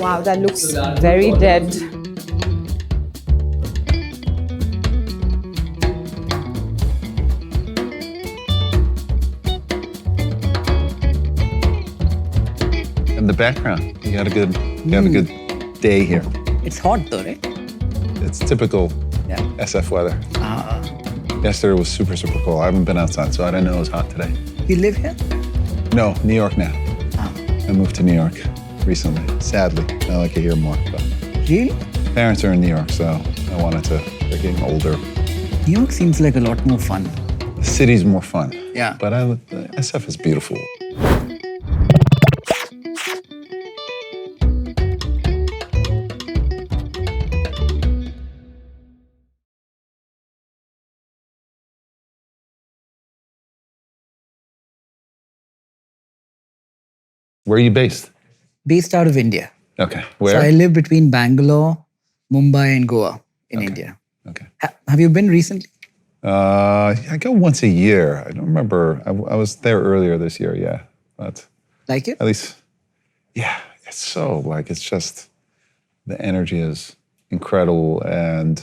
Wow, that looks very dead. In the background, you got a good day here. It's hot though, right? It's typical SF weather. Yesterday was super, super cold. I haven't been outside, so I didn't know it was hot today. You live here? No, New York now. I moved to New York recently, sadly. I like it here more. But Really? parents are in New York, so I wanted to, they're getting older. New York seems like a lot more fun. The city's more fun. Yeah. But SF is beautiful. Where are you based? Based out of India. Okay. Where? So I live between Bangalore, Mumbai and Goa in India. Okay. Have you been recently? I go once a year. I don't remember. I was there earlier this year, yeah. But Like it? at least, yeah, it's so, it's just, the energy is incredible. And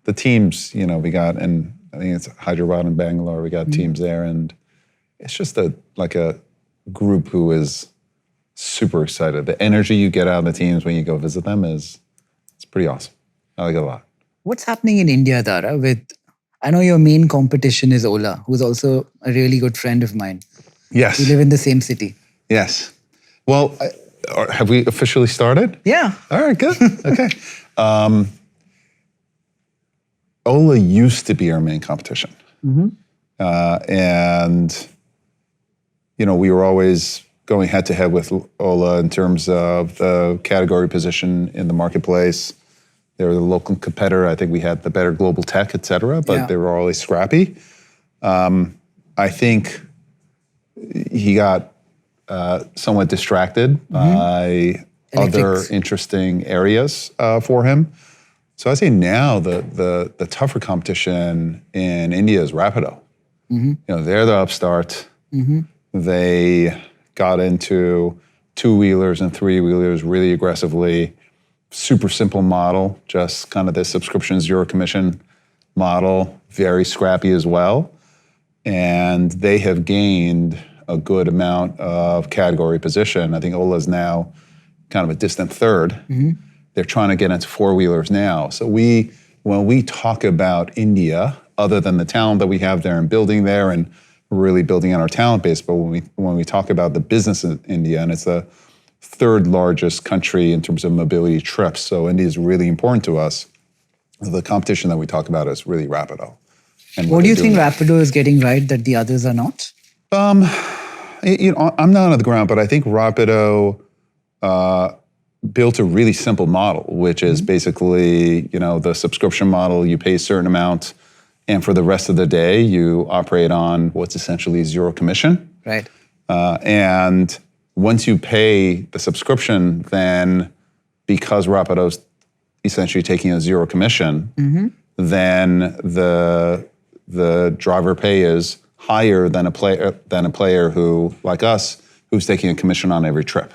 the teams, we got, and I think it's Hyderabad and Bangalore, we got teams there. And it's just a group who is super excited. The energy you get out of the teams when you go visit them it's pretty awesome. I like it a lot. What's happening in India, Dara? I know your main competition is Ola, who's also a really good friend of mine. Yes. We live in the same city. Yes. Well, have we officially started? Yeah. All right, good. Okay. Ola used to be our main competition. And, we were always going head to head with Ola in terms of the category position in the marketplace. They were the local competitor. I think we had the better global tech, et cetera, but they were always scrappy. I think he got somewhat distracted by other interesting areas for him. So I say now the tougher competition in India is Rapido. They're the upstart. They got into two-wheelers and three-wheelers really aggressively. Super simple model, just kind of the subscription zero commission model, very scrappy as well. And they have gained a good amount of category position. I think Ola is now kind of a distant third. They're trying to get into four-wheelers now. So when we talk about India, other than the talent that we have there and building there and really building on our talent base, but when we talk about the business in India, and it's the third largest country in terms of mobility trips, so India is really important to us. The competition that we talk about is really Rapido. And What do you think Rapido is getting right that the others are not? I'm not on the ground, but I think Rapido built a really simple model, which is basically, the subscription model, you pay a certain amount, and for the rest of the day, you operate on what's essentially zero commission. Right. And once you pay the subscription, then because Rapido's essentially taking a zero commission, then the driver pay is higher than a player who, like us, who's taking a commission on every trip.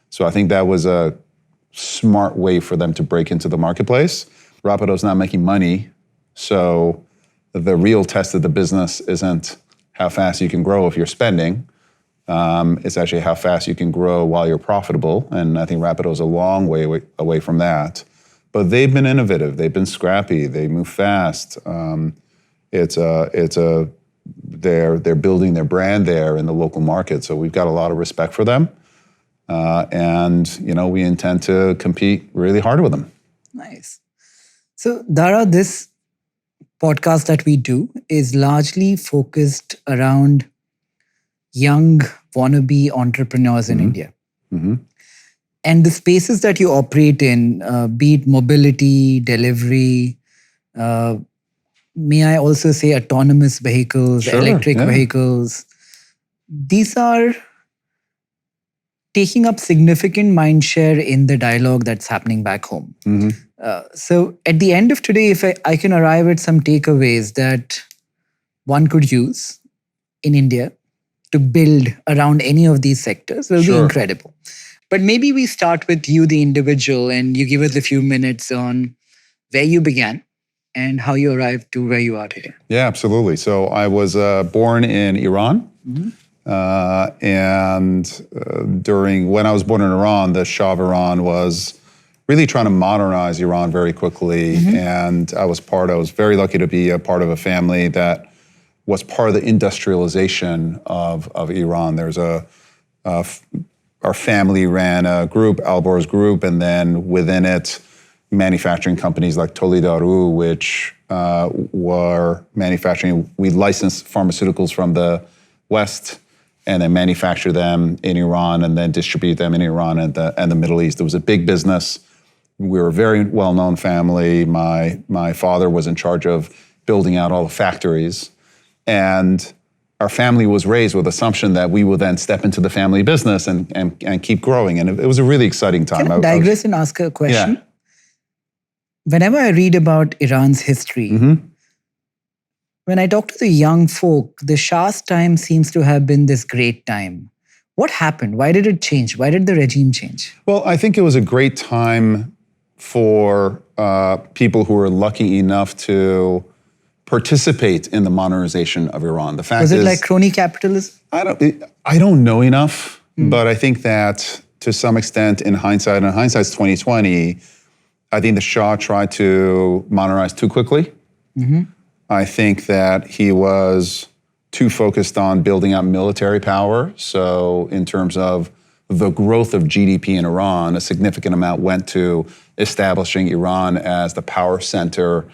So I think that was a smart way for them to break into the marketplace. Rapido's not making money, so the real test of the business isn't how fast you can grow if you're spending. It's actually how fast you can grow while you're profitable. And I think Rapido's a long way away from that. But they've been innovative. They've been scrappy. They move fast. They're building their brand there in the local market. So we've got a lot of respect for them. And we intend to compete really hard with them. Nice. So Dara, this podcast that we do is largely focused around young wannabe entrepreneurs in India. And the spaces that you operate in, be it mobility, delivery, may I also say autonomous vehicles, electric vehicles, these are taking up significant mind share in the dialogue that's happening back home. So at the end of today, if I can arrive at some takeaways that one could use in India to build around any of these sectors, will be incredible. But maybe we start with you, the individual, and you give us a few minutes on where you began and how you arrived to where you are today. Yeah, absolutely. So I was born in Iran. When I was born in Iran, the Shah of Iran was really trying to modernize Iran very quickly. And I was very lucky to be a part of a family that was part of the industrialization of Iran. There's our family ran a group, Alborz Group, and then within it, manufacturing companies like Tolidaru, which were manufacturing. We licensed pharmaceuticals from the West and then manufacture them in Iran and then distribute them in Iran and the Middle East. It was a big business. We were a very well-known family. My father was in charge of building out all the factories. And our family was raised with the assumption that we would then step into the family business and keep growing. And it was a really exciting time. Can I digress and ask a question? Yeah. Whenever I read about Iran's history, when I talk to the young folk, the Shah's time seems to have been this great time. What happened? Why did it change? Why did the regime change? Well, I think it was a great time for people who were lucky enough to participate in the modernization of Iran. The fact was it is, like crony capitalism? I don't know enough, but I think that to some extent, in hindsight, and hindsight's 2020, I think the Shah tried to modernize too quickly. I think that he was too focused on building up military power. So in terms of the growth of GDP in Iran, a significant amount went to establishing Iran as the power center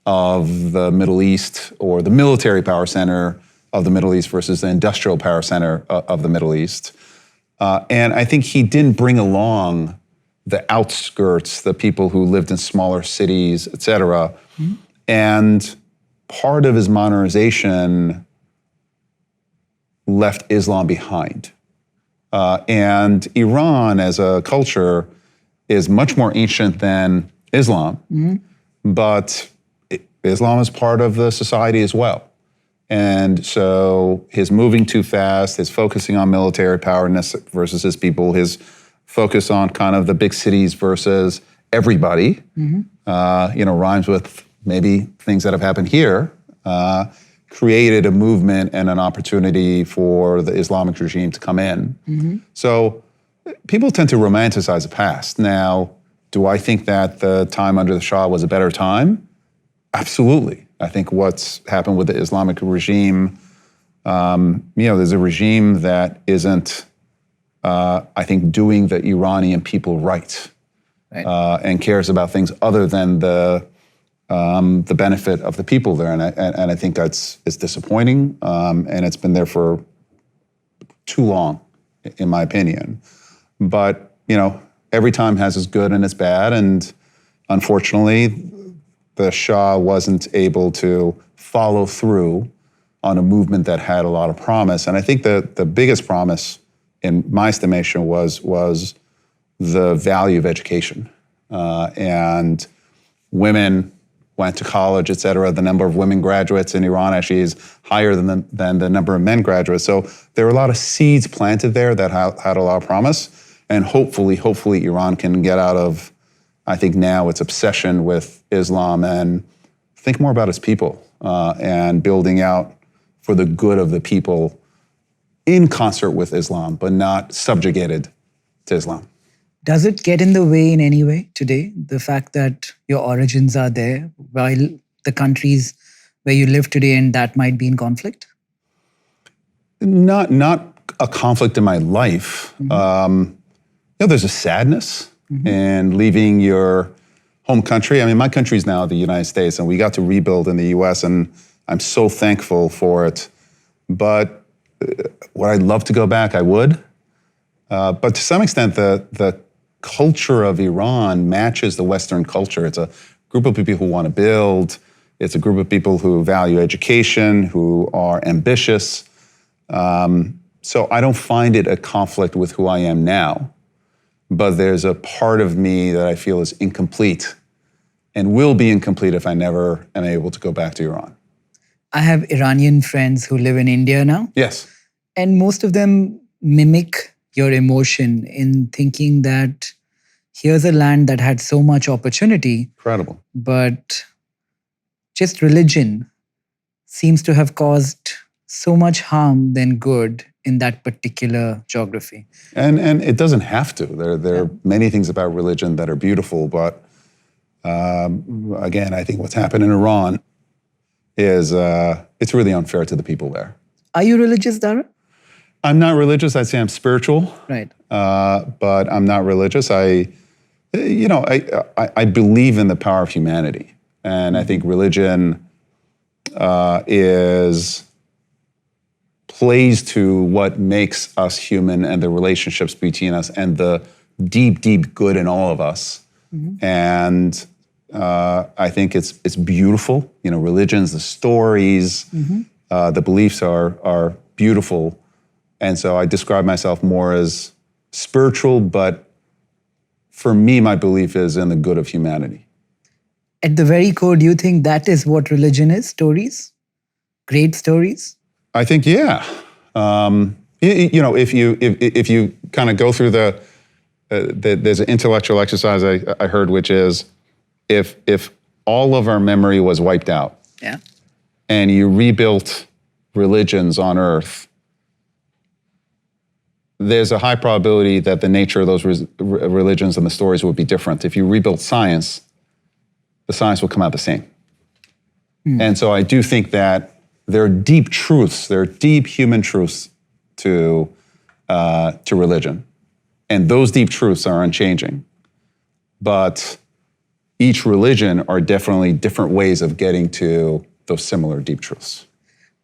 of the Middle East, or the military power center of the Middle East versus the industrial power center of the Middle East. And I think he didn't bring along the outskirts, the people who lived in smaller cities, et cetera. And part of his modernization left Islam behind. And Iran as a culture is much more ancient than Islam, but Islam is part of the society as well. And so his moving too fast, his focusing on military power versus his people, his focus on kind of the big cities versus everybody, rhymes with maybe things that have happened here, created a movement and an opportunity for the Islamic regime to come in. So people tend to romanticize the past. Now, do I think that the time under the Shah was a better time? Absolutely. I think what's happened with the Islamic regime, there's a regime that isn't, I think, doing the Iranian people right. And cares about things other than the benefit of the people there. And I think it's disappointing, and it's been there for too long, in my opinion. But, every time has its good and its bad, and unfortunately, the Shah wasn't able to follow through on a movement that had a lot of promise. And I think the biggest promise, in my estimation, was the value of education. And women went to college, et cetera. The number of women graduates in Iran actually is higher than the number of men graduates. So there were a lot of seeds planted there that had a lot of promise. And hopefully Iran can get out of, I think now, its obsession with Islam and think more about its people and building out for the good of the people in concert with Islam, but not subjugated to Islam. Does it get in the way in any way today, the fact that your origins are there while the countries where you live today and that might be in conflict? Not a conflict in my life. There's a sadness in leaving your home country. I mean, my country is now the United States, and we got to rebuild in the US, and I'm so thankful for it. But would I love to go back? I would. But to some extent, the culture of Iran matches the Western culture. It's a group of people who want to build. It's a group of people who value education, who are ambitious. So I don't find it a conflict with who I am now. But there's a part of me that I feel is incomplete and will be incomplete if I never am able to go back to Iran. I have Iranian friends who live in India now. Yes. And most of them mimic your emotion in thinking that here's a land that had so much opportunity, Incredible. but just religion seems to have caused so much harm than good in that particular geography. And it doesn't have to. There are many things about religion that are beautiful, but again, I think what's happened in Iran is it's really unfair to the people there. Are you religious, Dara? I'm not religious. I'd say I'm spiritual, Right. but I'm not religious. I believe in the power of humanity, and I think religion plays to what makes us human and the relationships between us and the deep, deep good in all of us. And I think it's beautiful. Religions, the stories, the beliefs are beautiful. And so I describe myself more as spiritual, but for me, my belief is in the good of humanity. At the very core, do you think that is what religion is? Stories? Great stories? I think, yeah. If you kind of go through there's an intellectual exercise I heard, which is if all of our memory was wiped out, Yeah. and you rebuilt religions on Earth, there's a high probability that the nature of those religions and the stories would be different. If you rebuilt science, the science will come out the same. And so I do think that there are deep truths, there are deep human truths to religion. And those deep truths are unchanging. But each religion are definitely different ways of getting to those similar deep truths.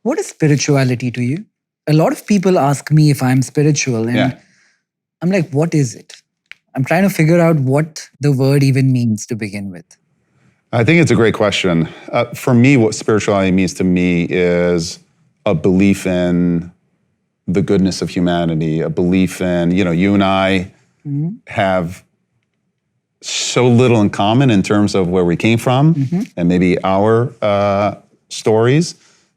What is spirituality to you? A lot of people ask me if I'm spiritual, and I'm like, what is it? I'm trying to figure out what the word even means to begin with. I think it's a great question. For me, what spirituality means to me is a belief in the goodness of humanity, a belief in, you and I have so little in common in terms of where we came from and maybe our stories,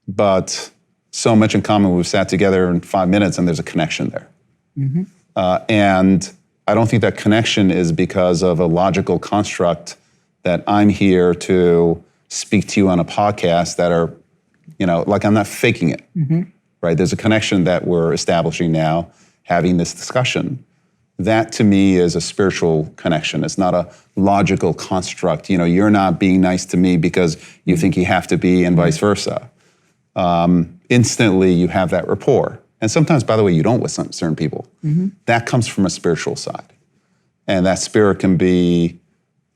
but so much in common. We've sat together in 5 minutes and there's a connection there. And I don't think that connection is because of a logical construct that I'm here to speak to you on a podcast that are, like I'm not faking it, right? There's a connection that we're establishing now, having this discussion. That to me is a spiritual connection. It's not a logical construct. You're not being nice to me because you think you have to be, and vice versa. Instantly you have that rapport. And sometimes, by the way, you don't with certain people. That comes from a spiritual side. And that spirit can be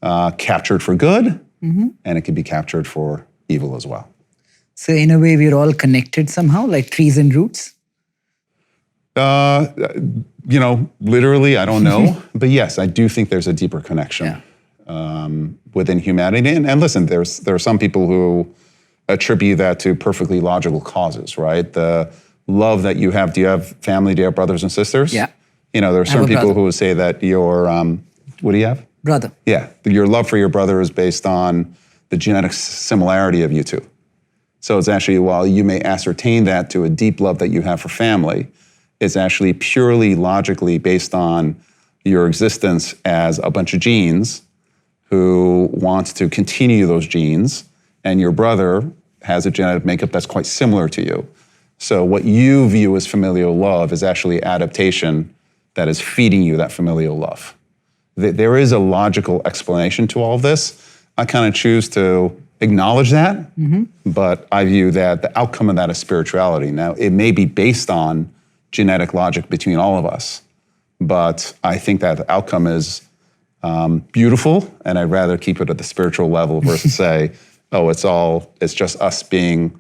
captured for good, and it can be captured for evil as well. So in a way, we're all connected somehow, like trees and roots? Literally, I don't know. But yes, I do think there's a deeper connection within humanity. And listen, there are some people who attribute that to perfectly logical causes, right? The love that you have. Do you have family? Do you have brothers and sisters? Yeah. There are certain people who would say that your, what do you have? Brother. Yeah. Your love for your brother is based on the genetic similarity of you two. So it's actually, while you may ascertain that to a deep love that you have for family, it's actually purely logically based on your existence as a bunch of genes who wants to continue those genes, and your brother has a genetic makeup that's quite similar to you. So what you view as familial love is actually adaptation that is feeding you that familial love. There is a logical explanation to all of this. I kind of choose to acknowledge that, but I view that the outcome of that is spirituality. Now, it may be based on genetic logic between all of us, but I think that the outcome is beautiful, and I'd rather keep it at the spiritual level versus say, it's just us being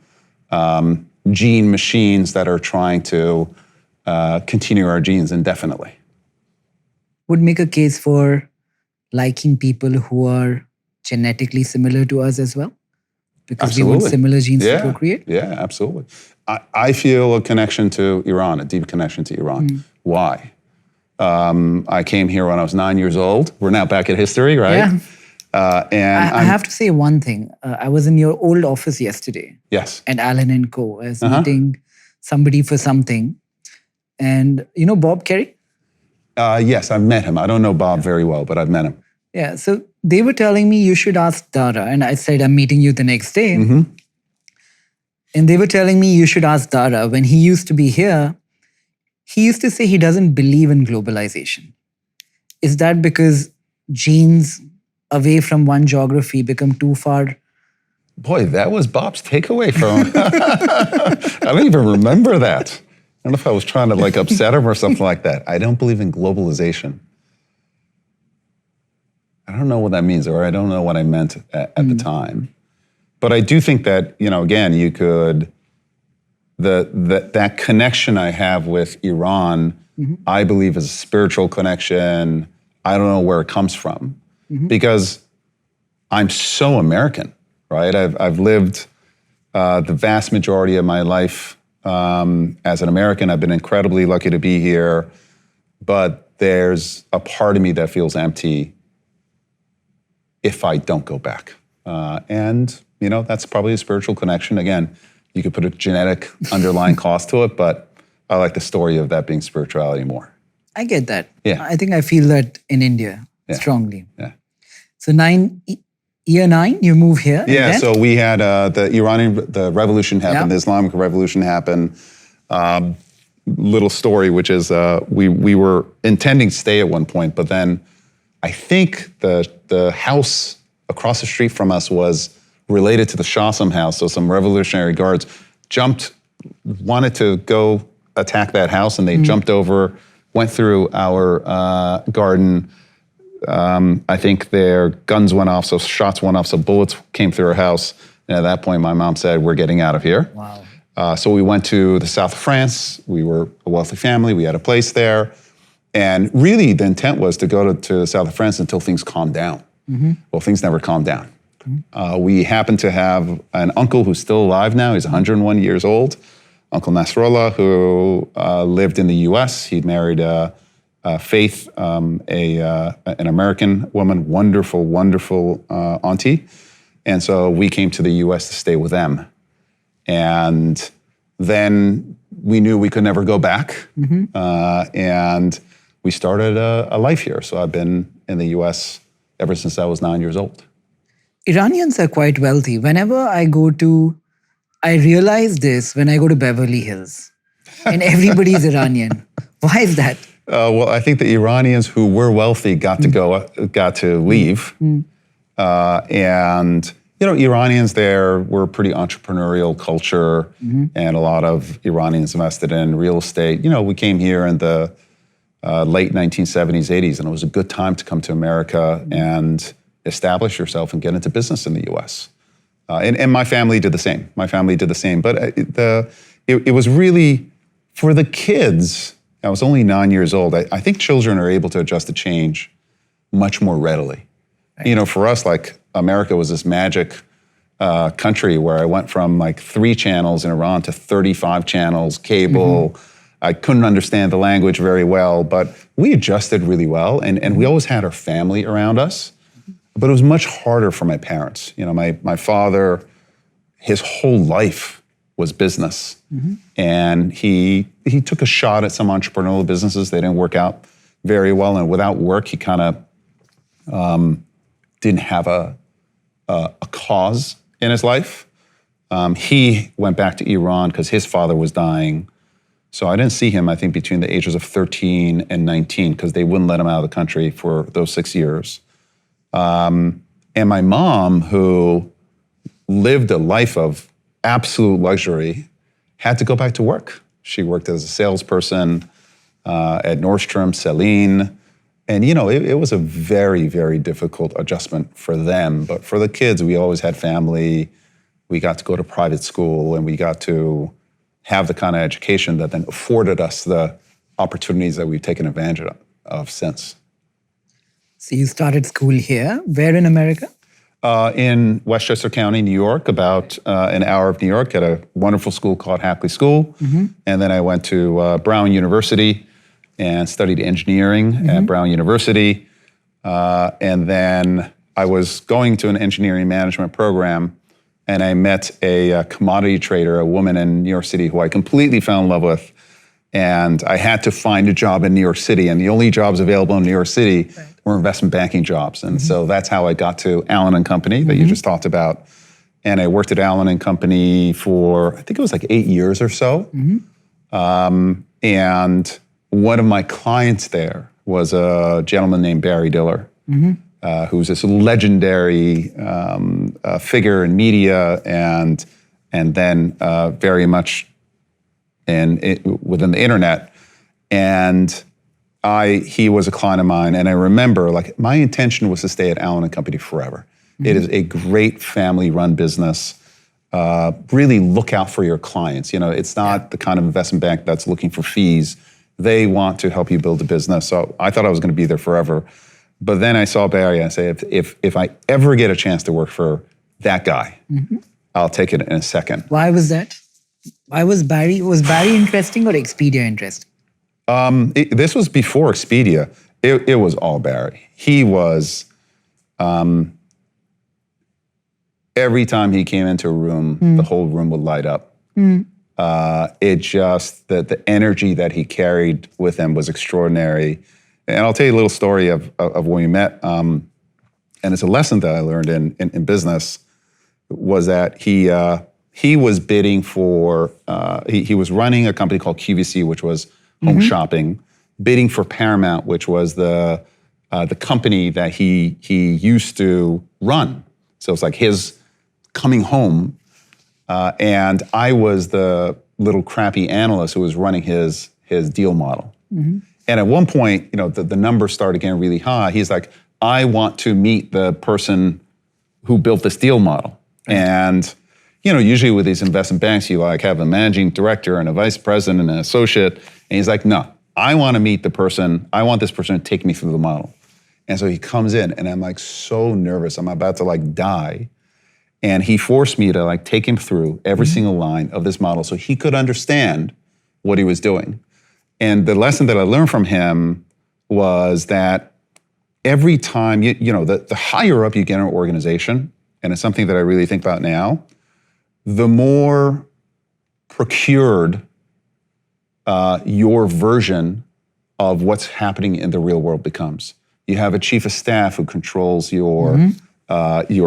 gene machines that are trying to continue our genes indefinitely. Would make a case for liking people who are genetically similar to us as well? Because we want similar genes to procreate? Yeah, absolutely. I feel a connection to Iran, a deep connection to Iran. Why? I came here when I was 9 years old. We're now back at history, right? Yeah. And I have to say one thing. I was in your old office yesterday. Yes. At Allen & Co. I was meeting somebody for something. And you know Bob Kerry? Yes, I've met him. I don't know Bob very well, but I've met him. Yeah. So they were telling me you should ask Dara. And I said, I'm meeting you the next day. And they were telling me you should ask Dara. When he used to be here, he used to say he doesn't believe in globalization. Is that because genes away from one geography become too far? Boy, that was Bob's takeaway from I don't even remember that. I don't know if I was trying to like upset him or something like that. I don't believe in globalization. I don't know what that means, or I don't know what I meant at the time. But I do think that, again, you could, that connection I have with Iran, I believe is a spiritual connection. I don't know where it comes from because I'm so American, right? I've lived the vast majority of my life as an American. I've been incredibly lucky to be here, but there's a part of me that feels empty if I don't go back. And that's probably a spiritual connection. Again, you could put a genetic underlying cost to it, but I like the story of that being spirituality more. I get that. Yeah. I think I feel that in India strongly. Yeah. So year 9, you move here. Yeah, again? so we had the revolution happened, the Islamic revolution happened. Little story, which is we were intending to stay at one point, but then I think the house across the street from us was related to the Shahsam house, so some Revolutionary Guards wanted to go attack that house, and they jumped over, went through our garden. I think their guns went off, so shots went off, so bullets came through our house. And at that point, my mom said, we're getting out of here. Wow. So we went to the south of France. We were a wealthy family. We had a place there. And really, the intent was to go to the south of France until things calmed down. Well, things never calmed down. We happen to have an uncle who's still alive now. He's 101 years old, Uncle Nasrallah, who lived in the U.S. He'd married Faith, an American woman, wonderful auntie. And so we came to the U.S. to stay with them. And then we knew we could never go back. And we started a life here. So I've been in the U.S. ever since I was 9 years old. Iranians are quite wealthy. Whenever I realize this when I go to Beverly Hills, and everybody's Iranian. Why is that? Well, I think the Iranians who were wealthy got to leave. And, Iranians there were a pretty entrepreneurial culture, and a lot of Iranians invested in real estate. We came here in the late 1970s, 80s, and it was a good time to come to America and establish yourself and get into business in the U.S. And my family did the same. But it was really, for the kids, I was only 9 years old. I think children are able to adjust to change much more readily. Right. For us, like, America was this magic country where I went from like 3 channels in Iran to 35 channels, cable. I couldn't understand the language very well, but we adjusted really well. And we always had our family around us. But it was much harder for my parents. My father, his whole life was business. And he took a shot at some entrepreneurial businesses. They didn't work out very well. And without work, he kind of didn't have a cause in his life. He went back to Iran because his father was dying. So I didn't see him, I think, between the ages of 13 and 19 because they wouldn't let him out of the country for those 6 years. And my mom, who lived a life of absolute luxury, had to go back to work. She worked as a salesperson at Nordstrom, Celine. And, it was a very, very difficult adjustment for them. But for the kids, we always had family. We got to go to private school, and we got to have the kind of education that then afforded us the opportunities that we've taken advantage of since. So you started school here. Where in America? In Westchester County, New York, about an hour of New York, at a wonderful school called Hackley School. And then I went to Brown University and studied engineering at Brown University. And then I was going to an engineering management program, and I met a commodity trader, a woman in New York City who I completely fell in love with. And I had to find a job in New York City, and the only jobs available in New York City were investment banking jobs. And so that's how I got to Allen and Company that you just talked about. And I worked at Allen and Company for, I think it was like 8 years or so. And one of my clients there was a gentleman named Barry Diller, who's this legendary figure in media and then very much within the internet. And he was a client of mine, and I remember, like, my intention was to stay at Allen and Company forever. It is a great family-run business. Really look out for your clients. You know, it's not the kind of investment bank that's looking for fees. They want to help you build a business. So I thought I was going to be there forever. But then I saw Barry, and I said, if I ever get a chance to work for that guy, I'll take it in a second. Why was that? Why was Barry interesting or Expedia interesting? This was before Expedia. It was all Barry. He was, every time he came into a room, the whole room would light up. It just, the energy that he carried with him was extraordinary. And I'll tell you a little story of when we met. And it's a lesson that I learned in business, was that he was bidding for, he was running a company called QVC, which was home shopping, bidding for Paramount, which was the company that he used to run. So it's like his coming home. And I was the little crappy analyst who was running his deal model. And at one point, you know, the numbers started getting really high. He's like, I want to meet the person who built this deal model. And, you know, usually with these investment banks, you like have a managing director and a vice president and an associate. And he's like, no, I want to meet the person. I want this person to take me through the model. And so he comes in, and I'm like so nervous. I'm about to like die. And he forced me to like take him through every single line of this model so he could understand what he was doing. And the lesson that I learned from him was that every time, you know, the higher up you get in an organization, and it's something that I really think about now, the more procured your version of what's happening in the real world becomes. You have a chief of staff who controls your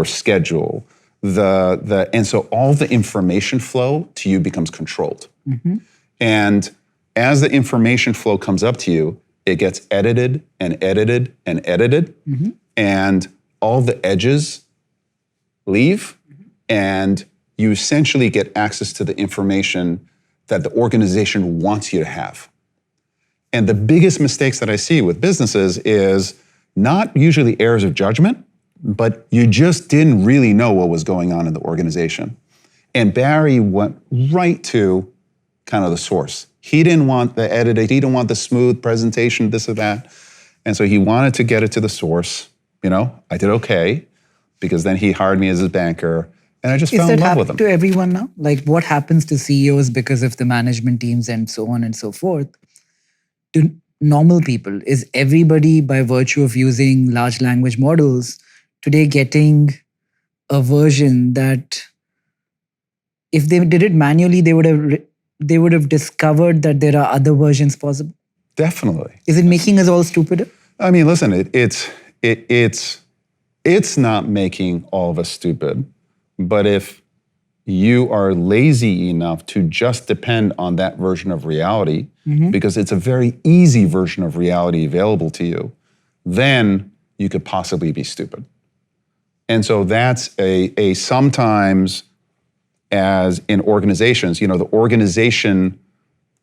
schedule. And so all the information flow to you becomes controlled. And as the information flow comes up to you, it gets edited and edited and edited, and all the edges leave, and you essentially get access to the information that the organization wants you to have. And the biggest mistakes that I see with businesses is not usually errors of judgment, but you just didn't really know what was going on in the organization. And Barry went right to kind of the source. He didn't want the edited, he didn't want the smooth presentation, this or that. And so he wanted to get it to the source. You know, I did okay, because then he hired me as his banker, and I just fell in love with him. Is that happening to everyone now? Like, what happens to CEOs because of the management teams and so on and so forth? To normal people, is everybody, by virtue of using large language models, today getting a version that if they did it manually, they would have discovered that there are other versions possible? Definitely. Is it making us all stupider? I mean, listen, it's not making all of us stupid, but if you are lazy enough to just depend on that version of reality, because it's a very easy version of reality available to you, then you could possibly be stupid. And so that's a sometimes, as in organizations, you know, the organization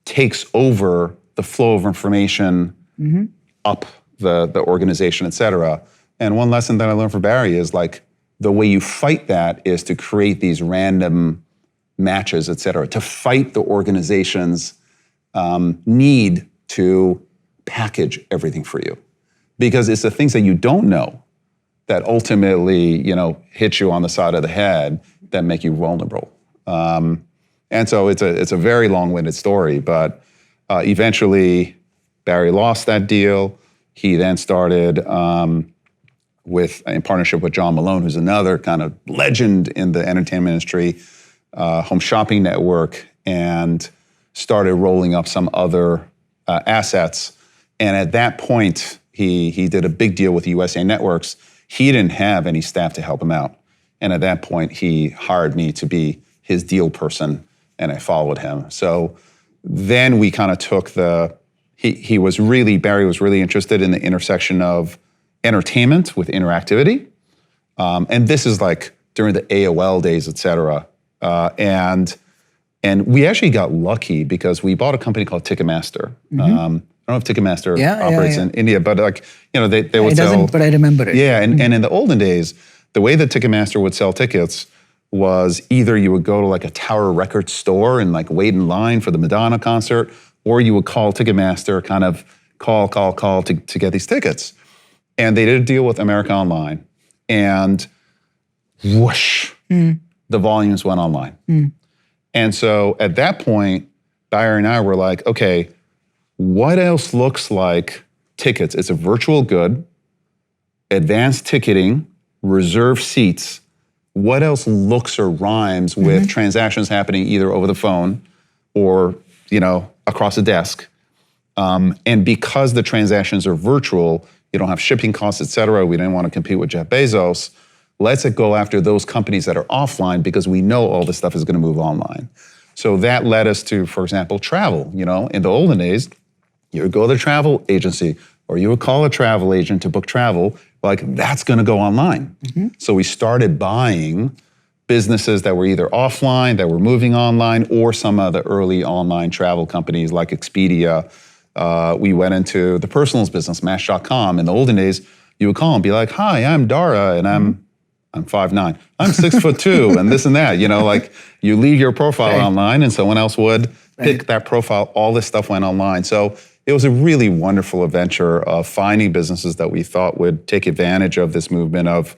takes over the flow of information up the organization, et cetera. And one lesson that I learned from Barry is, like, the way you fight that is to create these random matches, et cetera, to fight the organization's need to package everything for you. Because it's the things that you don't know that ultimately, you know, hit you on the side of the head that make you vulnerable. And so it's a very long-winded story, but eventually Barry lost that deal. He then started in partnership with John Malone, who's another kind of legend in the entertainment industry, Home Shopping Network, and started rolling up some other assets. And at that point, he did a big deal with USA Networks. He didn't have any staff to help him out. And at that point, he hired me to be his deal person, and I followed him. So then we kind of took Barry was really interested in the intersection of entertainment with interactivity. And this is like during the AOL days, et cetera. And we actually got lucky because we bought a company called Ticketmaster. I don't know if Ticketmaster operates in India, but like, they would sell. It doesn't, but I remember it. Yeah, and in the olden days, the way that Ticketmaster would sell tickets was either you would go to like a Tower Records store and like wait in line for the Madonna concert, or you would call Ticketmaster, kind of call to get these tickets. And they did a deal with America Online, and whoosh, the volumes went online. And so at that point, Barry and I were like, okay, what else looks like tickets? It's a virtual good, advanced ticketing, reserved seats. What else looks or rhymes with transactions happening either over the phone or, across a desk? And because the transactions are virtual, you don't have shipping costs, et cetera. We didn't want to compete with Jeff Bezos. Let's go after those companies that are offline because we know all this stuff is going to move online. So that led us to, for example, travel. In the olden days, you would go to the travel agency or you would call a travel agent to book travel. Like, that's going to go online. So we started buying businesses that were either offline, that were moving online, or some of the early online travel companies like Expedia. We went into the personals business, Match.com. In the olden days, you would call and be like, hi, I'm Dara, and I'm 5'9". I'm 6'2", and this and that. Like you leave your profile online and someone else would pick that profile. All this stuff went online. So it was a really wonderful adventure of finding businesses that we thought would take advantage of this movement of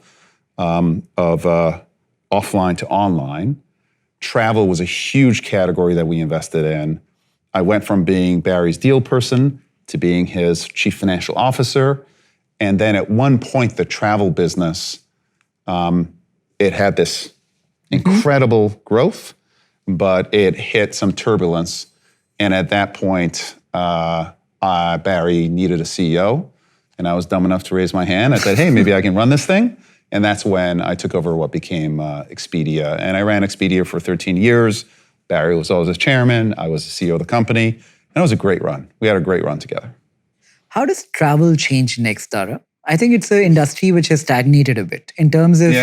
offline to online. Travel was a huge category that we invested in. I went from being Barry's deal person to being his chief financial officer. And then at one point, the travel business, it had this incredible growth, but it hit some turbulence. And at that point, Barry needed a CEO, and I was dumb enough to raise my hand. I said, hey, maybe I can run this thing. And that's when I took over what became Expedia. And I ran Expedia for 13 years. Barry was always the chairman. I was the CEO of the company. And it was a great run. We had a great run together. How does travel change next, Dara? I think it's an industry which has stagnated a bit in terms of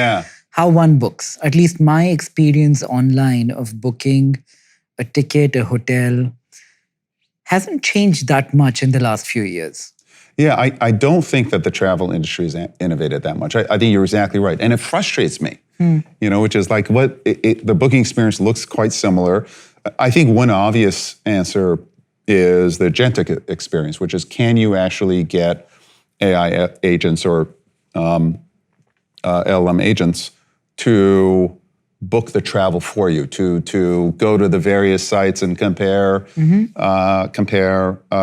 how one books. At least my experience online of booking a ticket, a hotel, hasn't changed that much in the last few years. Yeah, I don't think that the travel industry has innovated that much. I think you're exactly right. And it frustrates me, which is like the booking experience looks quite similar. I think one obvious answer is the agentic experience, which is can you actually get AI agents or LLM agents to book the travel for you, to go to the various sites and compare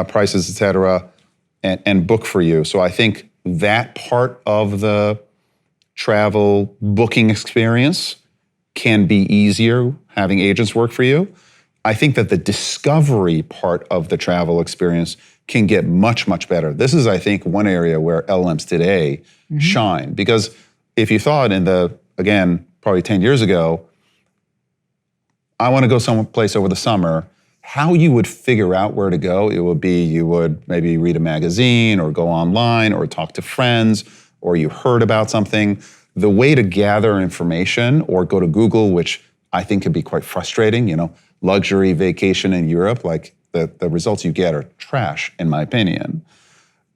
prices, et cetera, and book for you. So I think that part of the travel booking experience can be easier having agents work for you. I think that the discovery part of the travel experience can get much, much better. This is, I think, one area where LLMs today shine. Because if you thought again, probably 10 years ago, I want to go someplace over the summer, how you would figure out where to go, it would be you would maybe read a magazine or go online or talk to friends or you heard about something. The way to gather information or go to Google, which I think can be quite frustrating, luxury vacation in Europe, like the results you get are trash, in my opinion.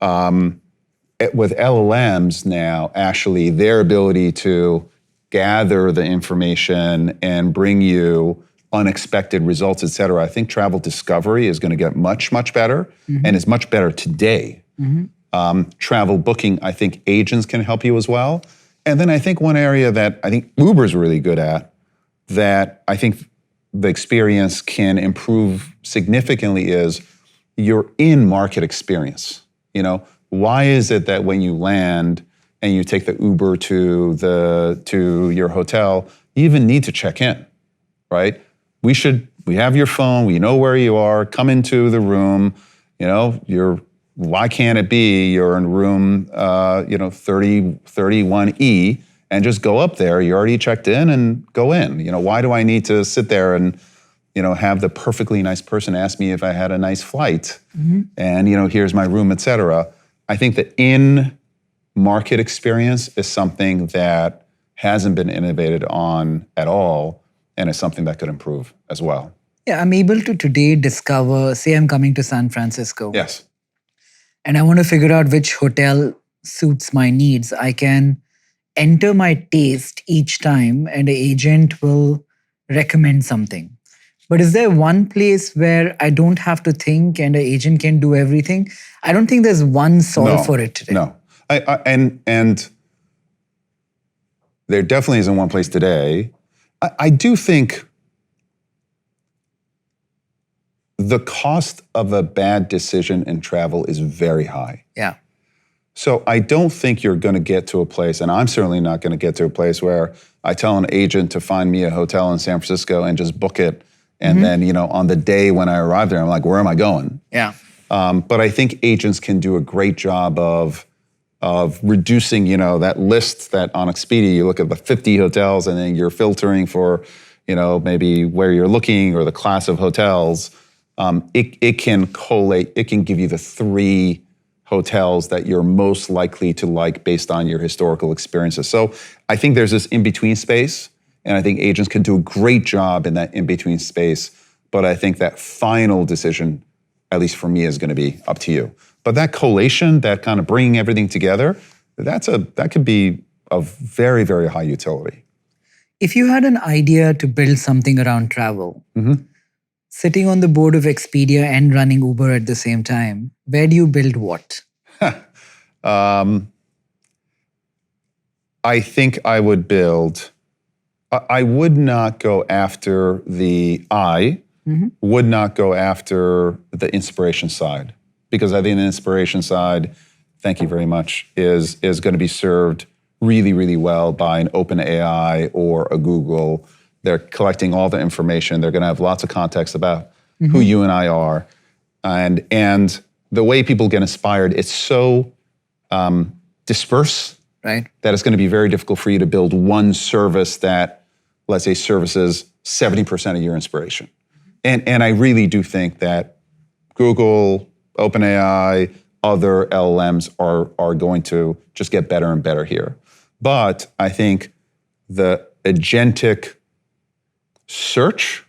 With LLMs now, actually, their ability to gather the information and bring you unexpected results, et cetera, I think travel discovery is going to get much, much better and is much better today. Travel booking, I think agents can help you as well. And then I think one area that I think Uber's really good at that I think the experience can improve significantly is your in-market experience. Why is it that when you land and you take the Uber to your hotel, you even need to check in, right? we have your phone, we know where you are, come into the room, why can't it be you're in room 31E and just go up there, you already checked in and go in. Why do I need to sit there and have the perfectly nice person ask me if I had a nice flight and here's my room, etc. I think the in-market experience is something that hasn't been innovated on at all, and is something that could improve as well. Yeah, I'm able to today discover, say I'm coming to San Francisco. Yes. And I want to figure out which hotel suits my needs. I can enter my taste each time and an agent will recommend something. But is there one place where I don't have to think and an agent can do everything? I don't think there's one solve for it today. No. And there definitely isn't one place today. I do think the cost of a bad decision in travel is very high. Yeah. So I don't think you're going to get to a place, and I'm certainly not going to get to a place where I tell an agent to find me a hotel in San Francisco and just book it. And then, on the day when I arrive there, I'm like, where am I going? Yeah. But I think agents can do a great job of reducing, that list that on Expedia, you look at the 50 hotels and then you're filtering for, maybe where you're looking or the class of hotels. It can collate, it can give you the 3 hotels that you're most likely to like based on your historical experiences. So I think there's this in-between space, and I think agents can do a great job in that in-between space. But I think that final decision, at least for me, is going to be up to you. But that collation, that kind of bringing everything together, that could be of very, very high utility. If you had an idea to build something around travel, sitting on the board of Expedia and running Uber at the same time, where do you build what? I think I would build, I would not go after would not go after the inspiration side, because I think the inspiration side, thank you very much, is going to be served really, really well by an OpenAI or a Google. They're collecting all the information. They're going to have lots of context about who you and I are. And the way people get inspired, it's so disperse, right, that it's going to be very difficult for you to build one service that, let's say, services 70% of your inspiration. And I really do think that Google, OpenAI, other LLMs are going to just get better and better here. But I think the agentic search,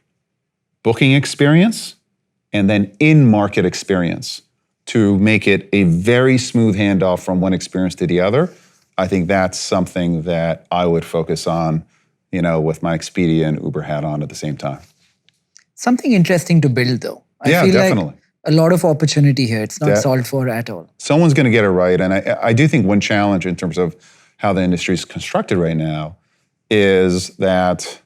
booking experience, and then in-market experience to make it a very smooth handoff from one experience to the other, I think that's something that I would focus on, with my Expedia and Uber hat on at the same time. Something interesting to build, though. I feel definitely. Like a lot of opportunity here. It's not solved for at all. Someone's going to get it right. And I do think one challenge in terms of how the industry is constructed right now is that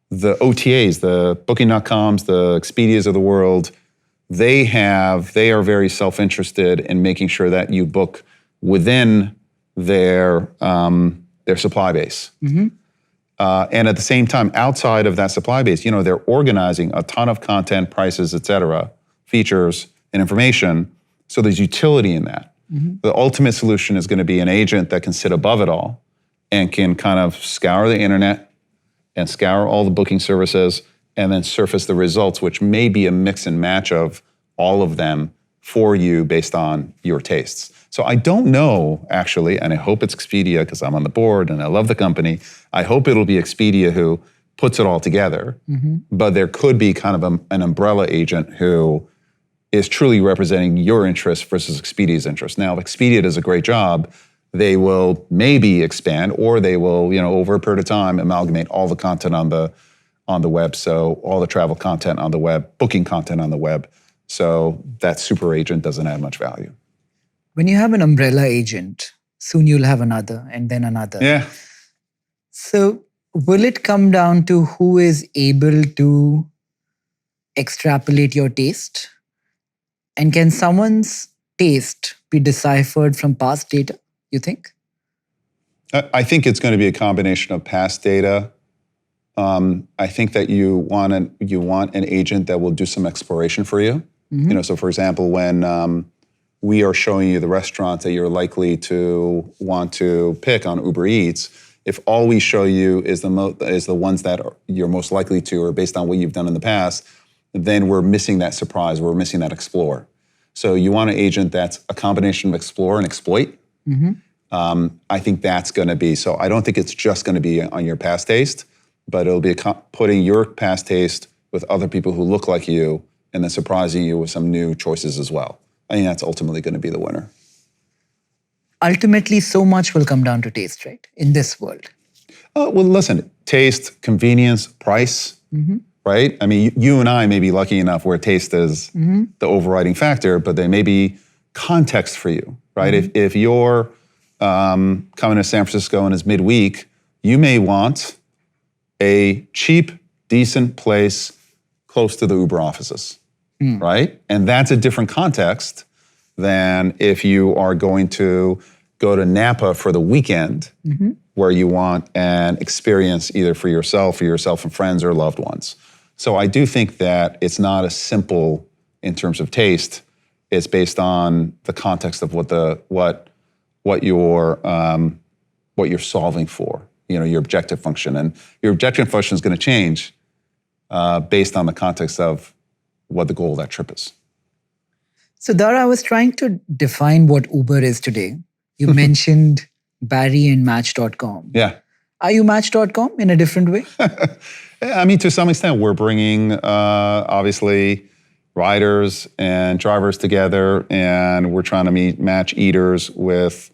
the OTAs, the Booking.coms, the Expedias of the world, they are very self-interested in making sure that you book within their supply base. And at the same time, outside of that supply base, they're organizing a ton of content, prices, et cetera, features and information. So there's utility in that. The ultimate solution is going to be an agent that can sit above it all and can kind of scour the internet and scour all the booking services and then surface the results, which may be a mix and match of all of them for you based on your tastes. So I don't know, actually, and I hope it's Expedia because I'm on the board and I love the company. I hope it'll be Expedia who puts it all together. But there could be kind of an umbrella agent who is truly representing your interest versus Expedia's interest. Now, if Expedia does a great job, they will maybe expand, or they will, over a period of time, amalgamate all the content on the web. So all the travel content on the web, booking content on the web. So that super agent doesn't add much value. When you have an umbrella agent, soon you'll have another and then another. Yeah. So will it come down to who is able to extrapolate your taste? And can someone's taste be deciphered from past data, you think? I think it's going to be a combination of past data I think that you want an agent that will do some exploration for you. So for example, when we are showing you the restaurants that you're likely to want to pick on Uber Eats, if all we show you is the ones that you're most likely to, or based on what you've done in the past, then we're missing that surprise. We're missing that explore. So you want an agent that's a combination of explore and exploit. I think that's going to be, so I don't think it's just going to be on your past taste, but it'll be putting your past taste with other people who look like you and then surprising you with some new choices as well. I think that's ultimately going to be the winner. Ultimately, so much will come down to taste, right? In this world. Well, listen, taste, convenience, price, right? I mean, you and I may be lucky enough where taste is the overriding factor, but there may be context for you, right? If you're coming to San Francisco and it's midweek, you may want a cheap, decent place close to the Uber offices, right? And that's a different context than if you are going to go to Napa for the weekend, where you want an experience either for yourself and friends or loved ones. So I do think that it's not as simple in terms of taste. It's based on the context of what you're solving for, your objective function. And your objective function is going to change based on the context of what the goal of that trip is. So Dara, I was trying to define what Uber is today. You mentioned Barry and Match.com. Yeah. Are you Match.com in a different way? I mean, to some extent, we're bringing, obviously, riders and drivers together, and we're trying to match eaters with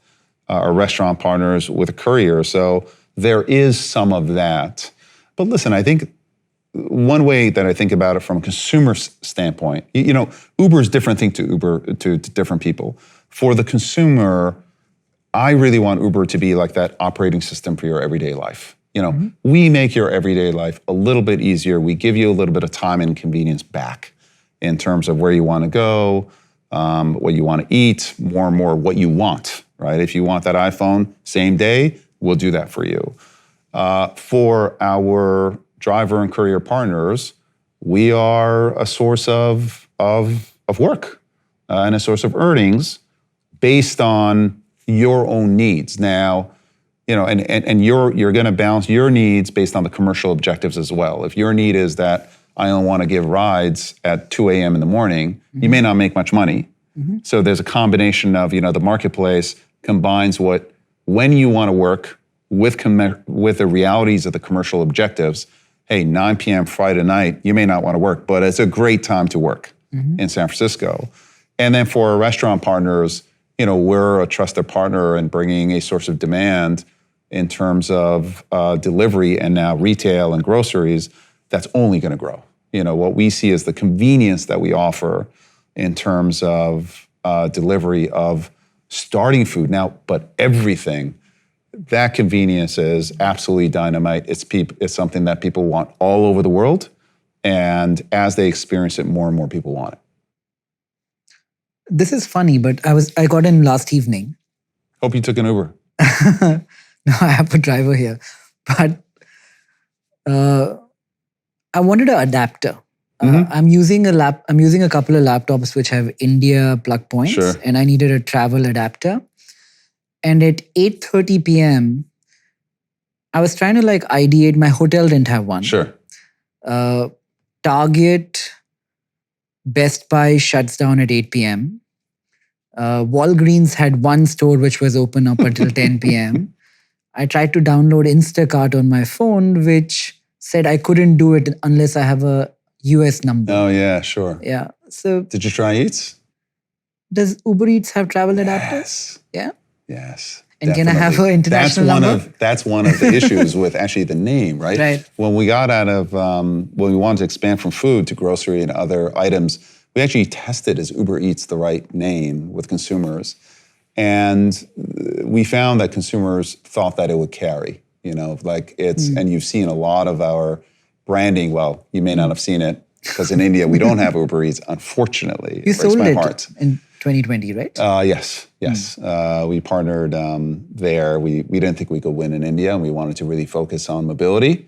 our restaurant partners with a courier. So there is some of that. But listen, I think one way that I think about it from a consumer standpoint, Uber is a different thing to different people. For the consumer, I really want Uber to be like that operating system for your everyday life. We make your everyday life a little bit easier. We give you a little bit of time and convenience back in terms of where you want to go, what you want to eat, more and more what you want, right? If you want that iPhone same day, we'll do that for you. For our driver and courier partners, we are a source of work and a source of earnings based on your own needs. Now, and you're going to balance your needs based on the commercial objectives as well. If your need is that I don't want to give rides at 2 a.m. in the morning, you may not make much money. So there's a combination of, the marketplace combines when you want to work with the realities of the commercial objectives. Hey, 9 p.m. Friday night, you may not want to work, but it's a great time to work in San Francisco. And then for our restaurant partners, we're a trusted partner in bringing a source of demand in terms of delivery and now retail and groceries that's only going to grow. What we see is the convenience that we offer in terms of delivery of starting food now, but everything. That convenience is absolutely dynamite. It's something that people want all over the world. And as they experience it, more and more people want it. This is funny, but I got in last evening. Hope you took an Uber. No, I have a driver here. But I wanted an adapter. I'm using a couple of laptops which have India plug points, and I needed a travel adapter. And at 8:30 p.m., I was trying to ideate. My hotel didn't have one. Target, Best Buy shuts down at 8 p.m. Walgreens had one store which was open up until 10 p.m. I tried to download Instacart on my phone, which said I couldn't do it unless I have a US number. Oh, yeah, sure. Yeah. So did you try Eats? Does Uber Eats have travel adapters? Yes. Yeah? Yes. And definitely. Can I have an international number? That's one of the issues with actually the name, right? Right. When we got out of, when we wanted to expand from food to grocery and other items, we actually tested, is Uber Eats the right name with consumers? And we found that consumers thought that it would carry, and you've seen a lot of our branding. Well, you may not have seen it because in India, we don't have Uber Eats, unfortunately. You sold it. Heart. 2020, right? Yes. We partnered there. We didn't think we could win in India, and we wanted to really focus on mobility.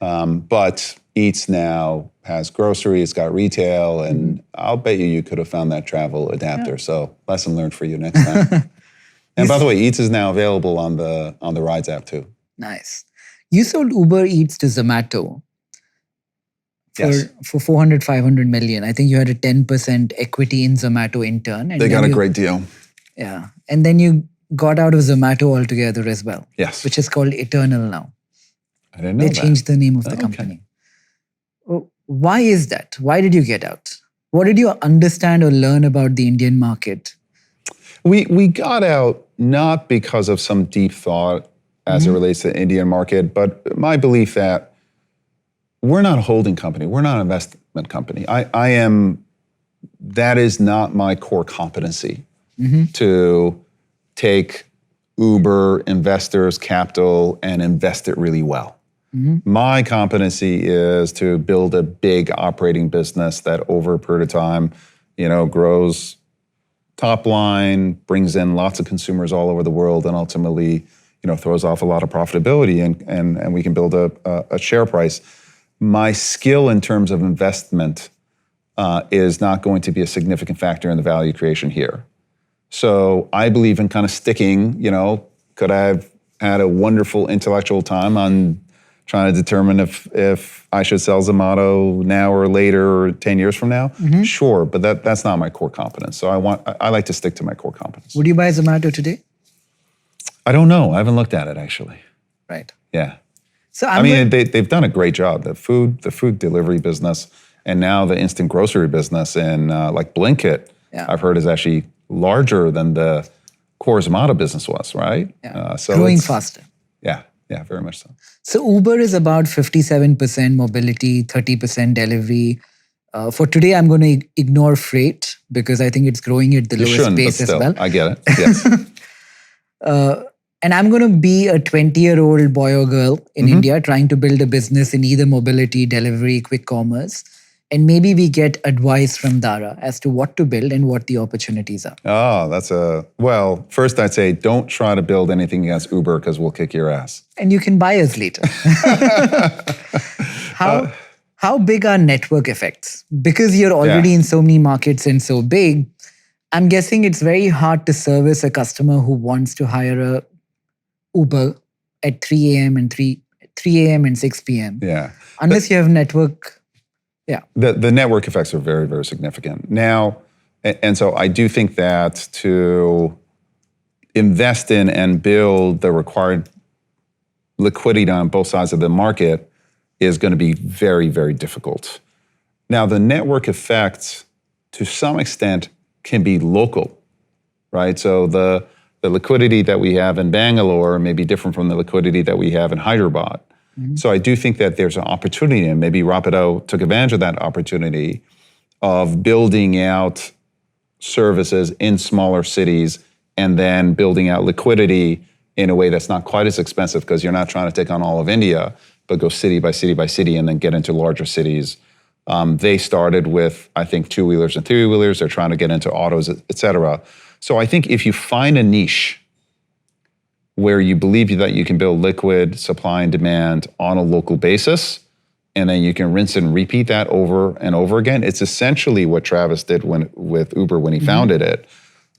But Eats now has grocery, it's got retail, and I'll bet you could have found that travel adapter. So lesson learned for you next time. And by the way, Eats is now available on the Rides app too. Nice. You sold Uber Eats to Zomato Yes. for 400, 500 million. I think you had a 10% equity in Zomato in turn. And They got a great deal. Yeah. And then you got out of Zomato altogether as well. Yes. Which is called Eternal now. I didn't know They that. changed the name of the company. Why is that? Why did you get out? What did you understand or learn about the Indian market? We got out not because of some deep thought as it relates to the Indian market, but my belief that we're not a holding company. We're not an investment company. That is not my core competency to take Uber investors' capital and invest it really well. My competency is to build a big operating business that over a period of time, grows top line, brings in lots of consumers all over the world, and ultimately, throws off a lot of profitability, and we can build a share price. My skill in terms of investment is not going to be a significant factor in the value creation here. So I believe in kind of sticking, could I have had a wonderful intellectual time on trying to determine if I should sell Zomato now or later or 10 years from now? Sure, but that's not my core competence. So I like to stick to my core competence. Would you buy Zomato today? I don't know. I haven't looked at it actually. Right. Yeah. So they've done a great job. The food delivery business, and now the instant grocery business, and like Blinkit, I've heard is actually larger than the core Zomato business was, right? Yeah. So growing faster. Yeah, very much so. So Uber is about 57% mobility, 30% delivery. For today, I'm going to ignore freight because I think it's growing at the lowest pace as well. I get it. Yes. And I'm going to be a 20-year-old boy or girl in India trying to build a business in either mobility, delivery, quick commerce. And maybe we get advice from Dara as to what to build and what the opportunities are. Well, first I'd say don't try to build anything against Uber because we'll kick your ass. And you can buy us later. How big are network effects? Because you're already in so many markets and so big, I'm guessing it's very hard to service a customer who wants to hire a Uber at 3 a.m. and 6 p.m. Yeah. Unless you have network. Yeah. The network effects are very, very significant. Now, and so I do think that to invest in and build the required liquidity on both sides of the market is going to be very, very difficult. Now, the network effects, to some extent, can be local, right? So the liquidity that we have in Bangalore may be different from the liquidity that we have in Hyderabad. So I do think that there's an opportunity, and maybe Rapido took advantage of that opportunity of building out services in smaller cities and then building out liquidity in a way that's not quite as expensive because you're not trying to take on all of India, but go city by city by city and then get into larger cities. They started with, I think, two-wheelers and three-wheelers. They're trying to get into autos, et cetera. So I think if you find a niche where you believe that you can build liquid supply and demand on a local basis, and then you can rinse and repeat that over and over again. It's essentially what Travis did with Uber when he founded it.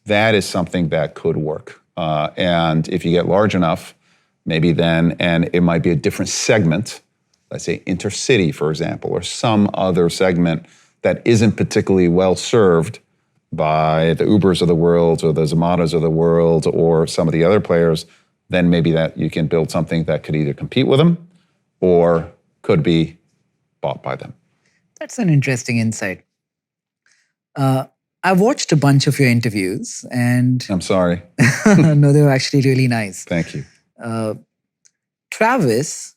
That is something that could work. And if you get large enough, maybe then, and it might be a different segment, let's say intercity, for example, or some other segment that isn't particularly well served by the Ubers of the world or the Zomatos of the world or some of the other players, then maybe that you can build something that could either compete with them or could be bought by them. That's an interesting insight. I've watched a bunch of your interviews and... I'm sorry. No, they were actually really nice. Thank you. Travis,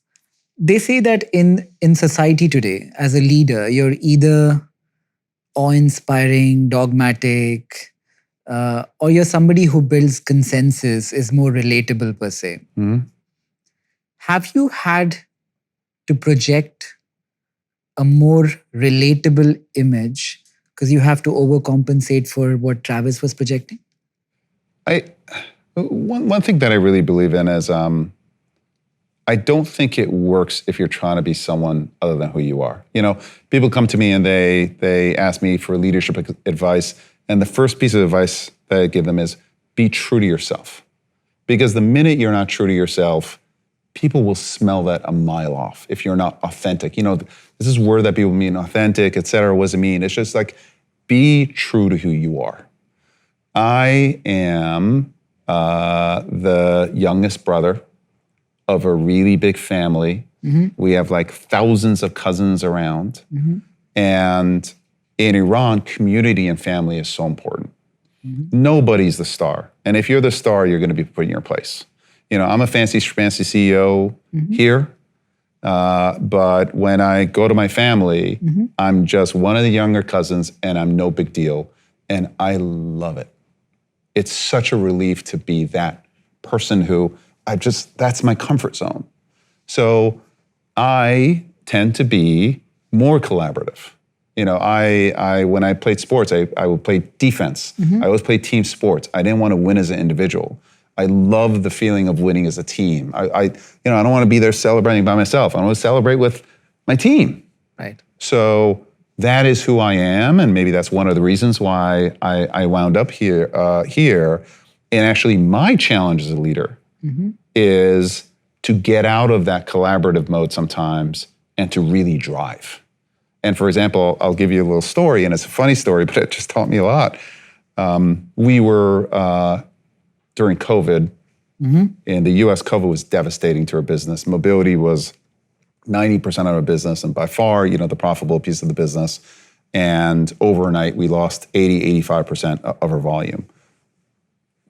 they say that in society today, as a leader, you're either awe-inspiring, dogmatic, or you're somebody who builds consensus, is more relatable per se. Have you had to project a more relatable image because you have to overcompensate for what Travis was projecting? One thing that I really believe in is I don't think it works if you're trying to be someone other than who you are. People come to me and they ask me for leadership advice, and the first piece of advice that I give them is be true to yourself. Because the minute you're not true to yourself, people will smell that a mile off if you're not authentic. This is a word that people mean, authentic, et cetera. What does it mean? It's just like, be true to who you are. I am the youngest brother of a really big family. Mm-hmm. We have like thousands of cousins around. Mm-hmm. And in Iran, community and family is so important. Mm-hmm. Nobody's the star. And if you're the star, you're going to be put in your place. I'm a fancy CEO mm-hmm. here. But when I go to my family, mm-hmm. I'm just one of the younger cousins and I'm no big deal. And I love it. It's such a relief to be that person who that's my comfort zone. So I tend to be more collaborative. When I played sports, I would play defense. Mm-hmm. I always played team sports. I didn't want to win as an individual. I love the feeling of winning as a team. I don't want to be there celebrating by myself. I want to celebrate with my team. Right. So that is who I am, and maybe that's one of the reasons why I wound up here. And actually, my challenge as a leader mm-hmm. is to get out of that collaborative mode sometimes and to really drive. And for example, I'll give you a little story, and it's a funny story, but it just taught me a lot. We were during COVID, mm-hmm. in the US, COVID was devastating to our business. Mobility was 90% of our business, and by far, the profitable piece of the business. And overnight, we lost 85% of our volume.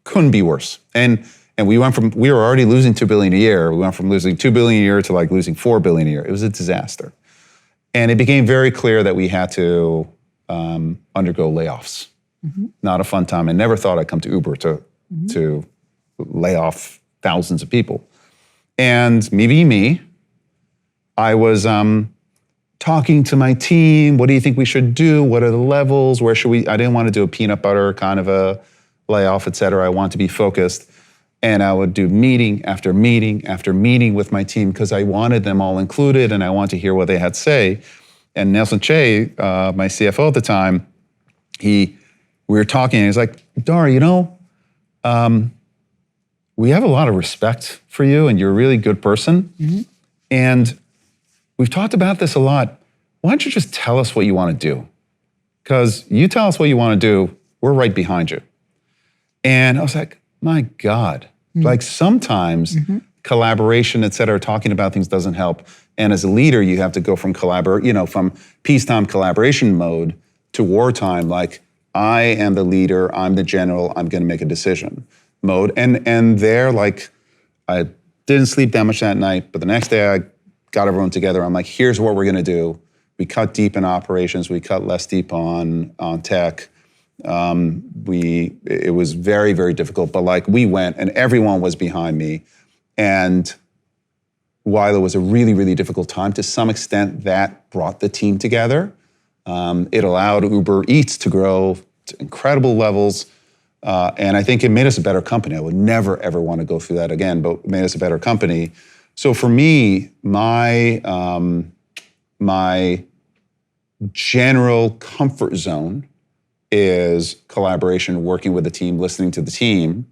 Couldn't be worse. And we were already losing $2 billion a year. We went from losing $2 billion a year to like losing $4 billion a year. It was a disaster. And it became very clear that we had to undergo layoffs. Mm-hmm. Not a fun time. I never thought I'd come to Uber to lay off thousands of people. And me, I was talking to my team. What do you think we should do? What are the levels? Where should we? I didn't want to do a peanut butter kind of a layoff, et cetera. I want to be focused. And I would do meeting after meeting after meeting with my team because I wanted them all included and I wanted to hear what they had to say. And Nelson Che, my CFO at the time, we were talking and he's like, Dara, we have a lot of respect for you and you're a really good person. Mm-hmm. And we've talked about this a lot. Why don't you just tell us what you want to do? Because you tell us what you want to do, we're right behind you. And I was like, my God, mm-hmm. like sometimes mm-hmm. collaboration, et cetera, talking about things doesn't help. And as a leader, you have to go from from peacetime collaboration mode to wartime, like I am the leader, I'm the general, I'm going to make a decision mode. And there, like, I didn't sleep that much that night, but the next day I got everyone together. I'm like, here's what we're going to do. We cut deep in operations, we cut less deep on tech. It was very, very difficult, but like we went and everyone was behind me. And while it was a really, really difficult time, to some extent that brought the team together. It allowed Uber Eats to grow to incredible levels. And I think it made us a better company. I would never, ever want to go through that again, but it made us a better company. So for me, my general comfort zone is collaboration, working with the team, listening to the team.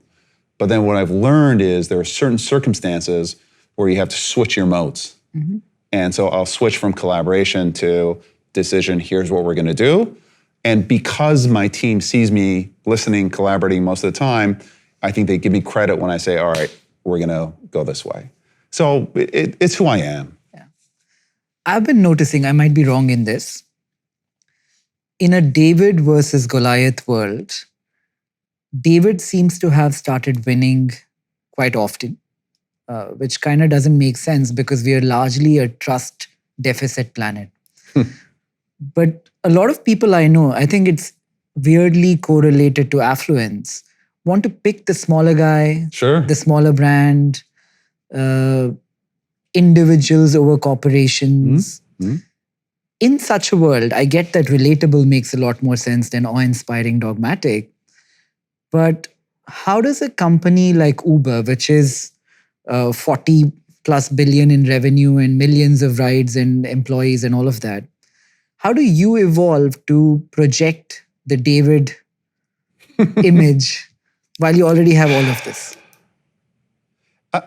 But then what I've learned is there are certain circumstances where you have to switch your modes. Mm-hmm. And so I'll switch from collaboration to decision, here's what we're going to do. And because my team sees me listening, collaborating most of the time, I think they give me credit when I say, all right, we're going to go this way. So it's who I am. Yeah. I've been noticing, I might be wrong in this, in a David versus Goliath world, David seems to have started winning quite often, which kind of doesn't make sense because we are largely a trust deficit planet. But a lot of people I know, I think it's weirdly correlated to affluence, want to pick the smaller guy, sure, the smaller brand, individuals over corporations. Mm-hmm. in such a world, I get that relatable makes a lot more sense than awe-inspiring dogmatic. But how does a company like Uber, which is 40 plus billion in revenue and millions of rides and employees and all of that, how do you evolve to project the David image while you already have all of this?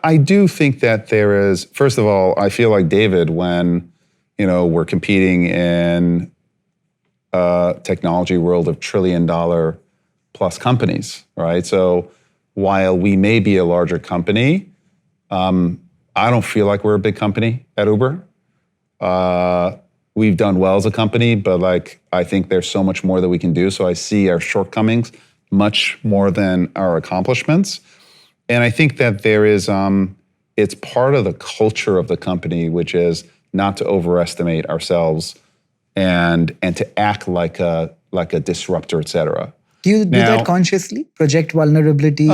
I do think that there is, first of all, I feel like David when, we're competing in a technology world of $1 trillion plus companies, right? So while we may be a larger company, I don't feel like we're a big company at Uber. We've done well as a company, but I think there's so much more that we can do. So I see our shortcomings much more than our accomplishments. And I think that there is, it's part of the culture of the company, which is not to overestimate ourselves and to act like a disruptor, et cetera. Do you do that consciously? Project vulnerability?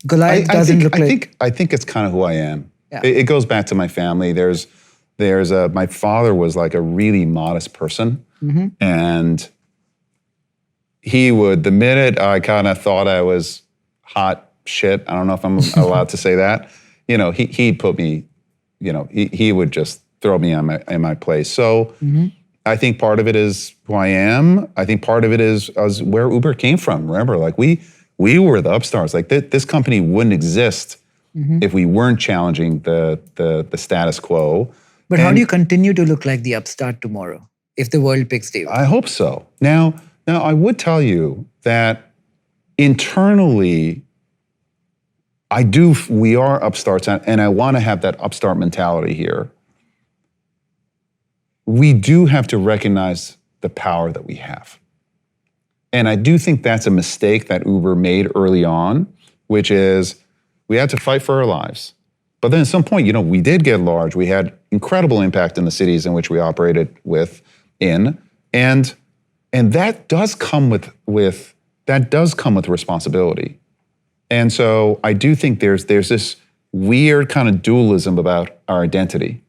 Goliath doesn't look like... I think it's kind of who I am. Yeah. It goes back to my family. My father was like a really modest person. Mm-hmm. And he would, the minute I kind of thought I was hot shit, I don't know if I'm allowed to say that, he'd put me, he would just throw me in my place. So I think part of it is who I am. I think part of it is where Uber came from. Remember, we were the upstarts. This company wouldn't exist if we weren't challenging the status quo. But how do you continue to look like the upstart tomorrow if the world picks David? I hope so. Now I would tell you that internally, we are upstarts, and I want to have that upstart mentality here. We do have to recognize the power that we have. And I do think that's a mistake that Uber made early on, which is we had to fight for our lives. But then at some point, we did get large. We had incredible impact in the cities in which we operated and that does come with responsibility. And so I do think there's this weird kind of dualism about our identity,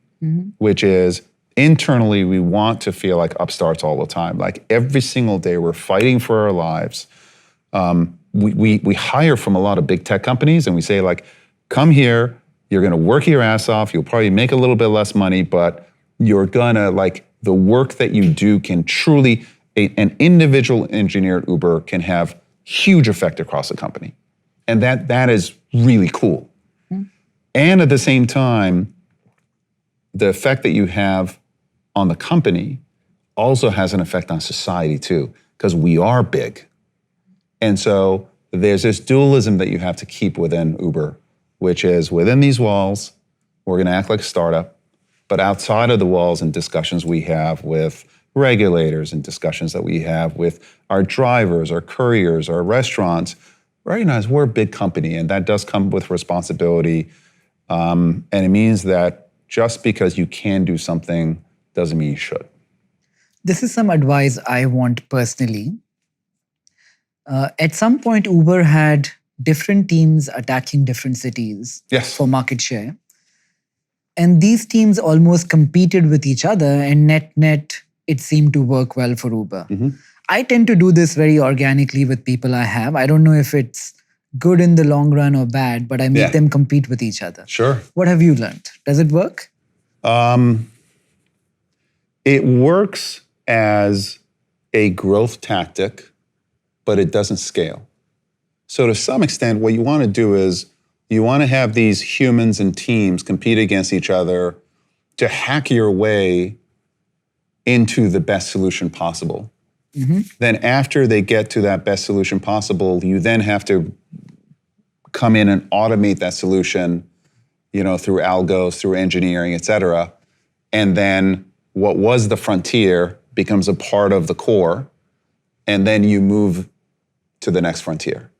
which is internally we want to feel like upstarts all the time. Like every single day we're fighting for our lives. We hire from a lot of big tech companies and we say come here, you're gonna work your ass off, you'll probably make a little bit less money, but you're gonna the work that you do can truly, an individual engineer at Uber can have huge effect across the company. And that is really cool. And at the same time, the effect that you have on the company also has an effect on society too, because we are big. And so there's this dualism that you have to keep within Uber, which is within these walls, we're gonna act like a startup, but outside of the walls and discussions we have with regulators and discussions that we have with our drivers, our couriers, our restaurants, recognize we're a big company and that does come with responsibility. And it means that just because you can do something doesn't mean you should. This is some advice I want personally. At some point, Uber had different teams attacking different cities for market share. And these teams almost competed with each other and net, it seemed to work well for Uber. I tend to do this very organically with people I have. I don't know if it's good in the long run or bad, but I make them compete with each other. Sure. What have you learned? Does it work? It works as a growth tactic, but it doesn't scale. So to some extent, what you want to do is you want to have these humans and teams compete against each other to hack your way into the best solution possible. Then after they get to that best solution possible, you then have to come in and automate that solution, through algos, through engineering, et cetera. And then what was the frontier becomes a part of the core, and then you move to the next frontier.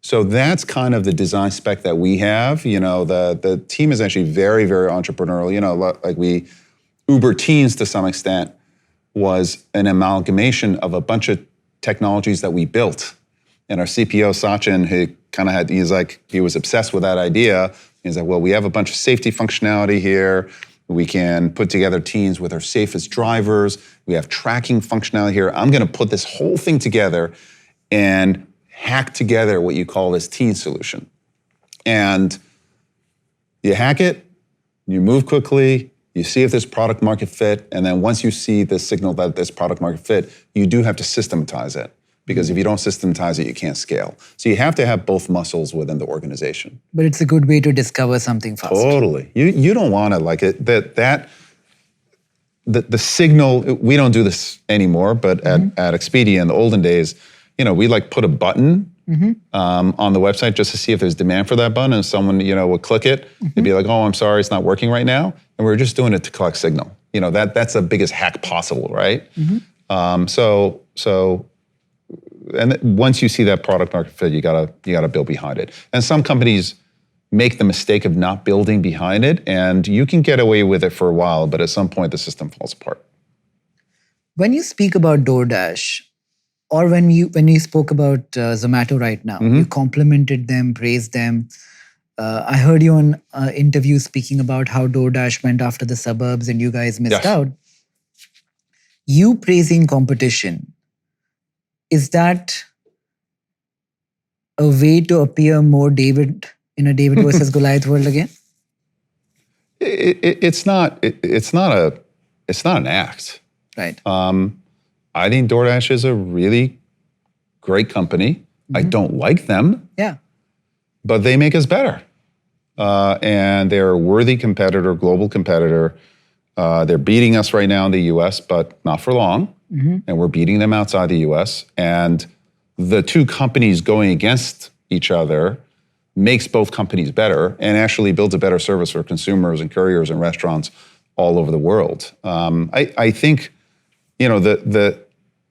So that's kind of the design spec that we have. The team is actually very, very entrepreneurial. Uber Teens to some extent was an amalgamation of a bunch of technologies that we built. And our CPO, Sachin, he was obsessed with that idea. He's like, well, we have a bunch of safety functionality here. We can put together teams with our safest drivers. We have tracking functionality here. I'm going to put this whole thing together and hack together what you call this teen solution. And you hack it, you move quickly, you see if there's product market fit, and then once you see the signal that there's product market fit, you do have to systematize it. Because if you don't systematize it, you can't scale. So you have to have both muscles within the organization. But it's a good way to discover something fast. Totally. You don't want to like it. The signal, we don't do this anymore, but at Expedia in the olden days, we like put a button on the website just to see if there's demand for that button, and someone would click it. They'd be like, "Oh, I'm sorry, it's not working right now," and we're just doing it to collect signal. That's the biggest hack possible, right? And once you see that product market fit, you gotta build behind it. And some companies make the mistake of not building behind it, and you can get away with it for a while, but at some point the system falls apart. When you speak about DoorDash, or when you spoke about Zomato right now, you complimented them, praised them. I heard you on interview speaking about how DoorDash went after the suburbs and you guys missed out. You praising competition, is that a way to appear more David in a David versus Goliath world again? It's not an act. Right. I think DoorDash is a really great company. I don't like them. Yeah. But they make us better. And they're a worthy competitor, global competitor. They're beating us right now in the US, but not for long. And we're beating them outside the US. And the two companies going against each other makes both companies better and actually builds a better service for consumers and couriers and restaurants all over the world. I think, the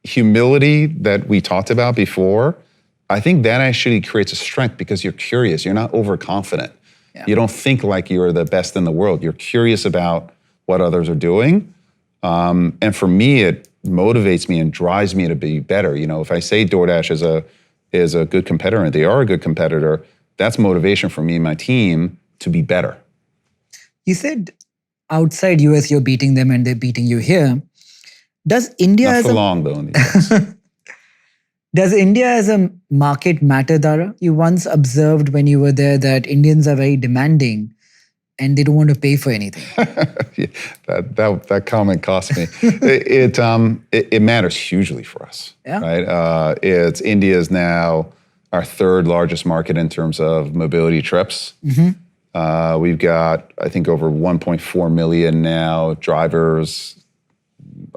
humility that we talked about before, I think that actually creates a strength because you're curious. You're not overconfident. Yeah. You don't think like you're the best in the world. You're curious about what others are doing. And for me, it motivates me and drives me to be better. If I say DoorDash is a good competitor, and they are a good competitor, that's motivation for me and my team to be better. You said outside US you're beating them and they're beating you here. Does India Not as for long though in the US. Does India as a market matter, Dara? You once observed when you were there that Indians are very demanding and they don't want to pay for anything. Yeah, that comment cost me. It matters hugely for us. Yeah. Right? India's now our third largest market in terms of mobility trips. We've got, I think, over 1.4 million now drivers,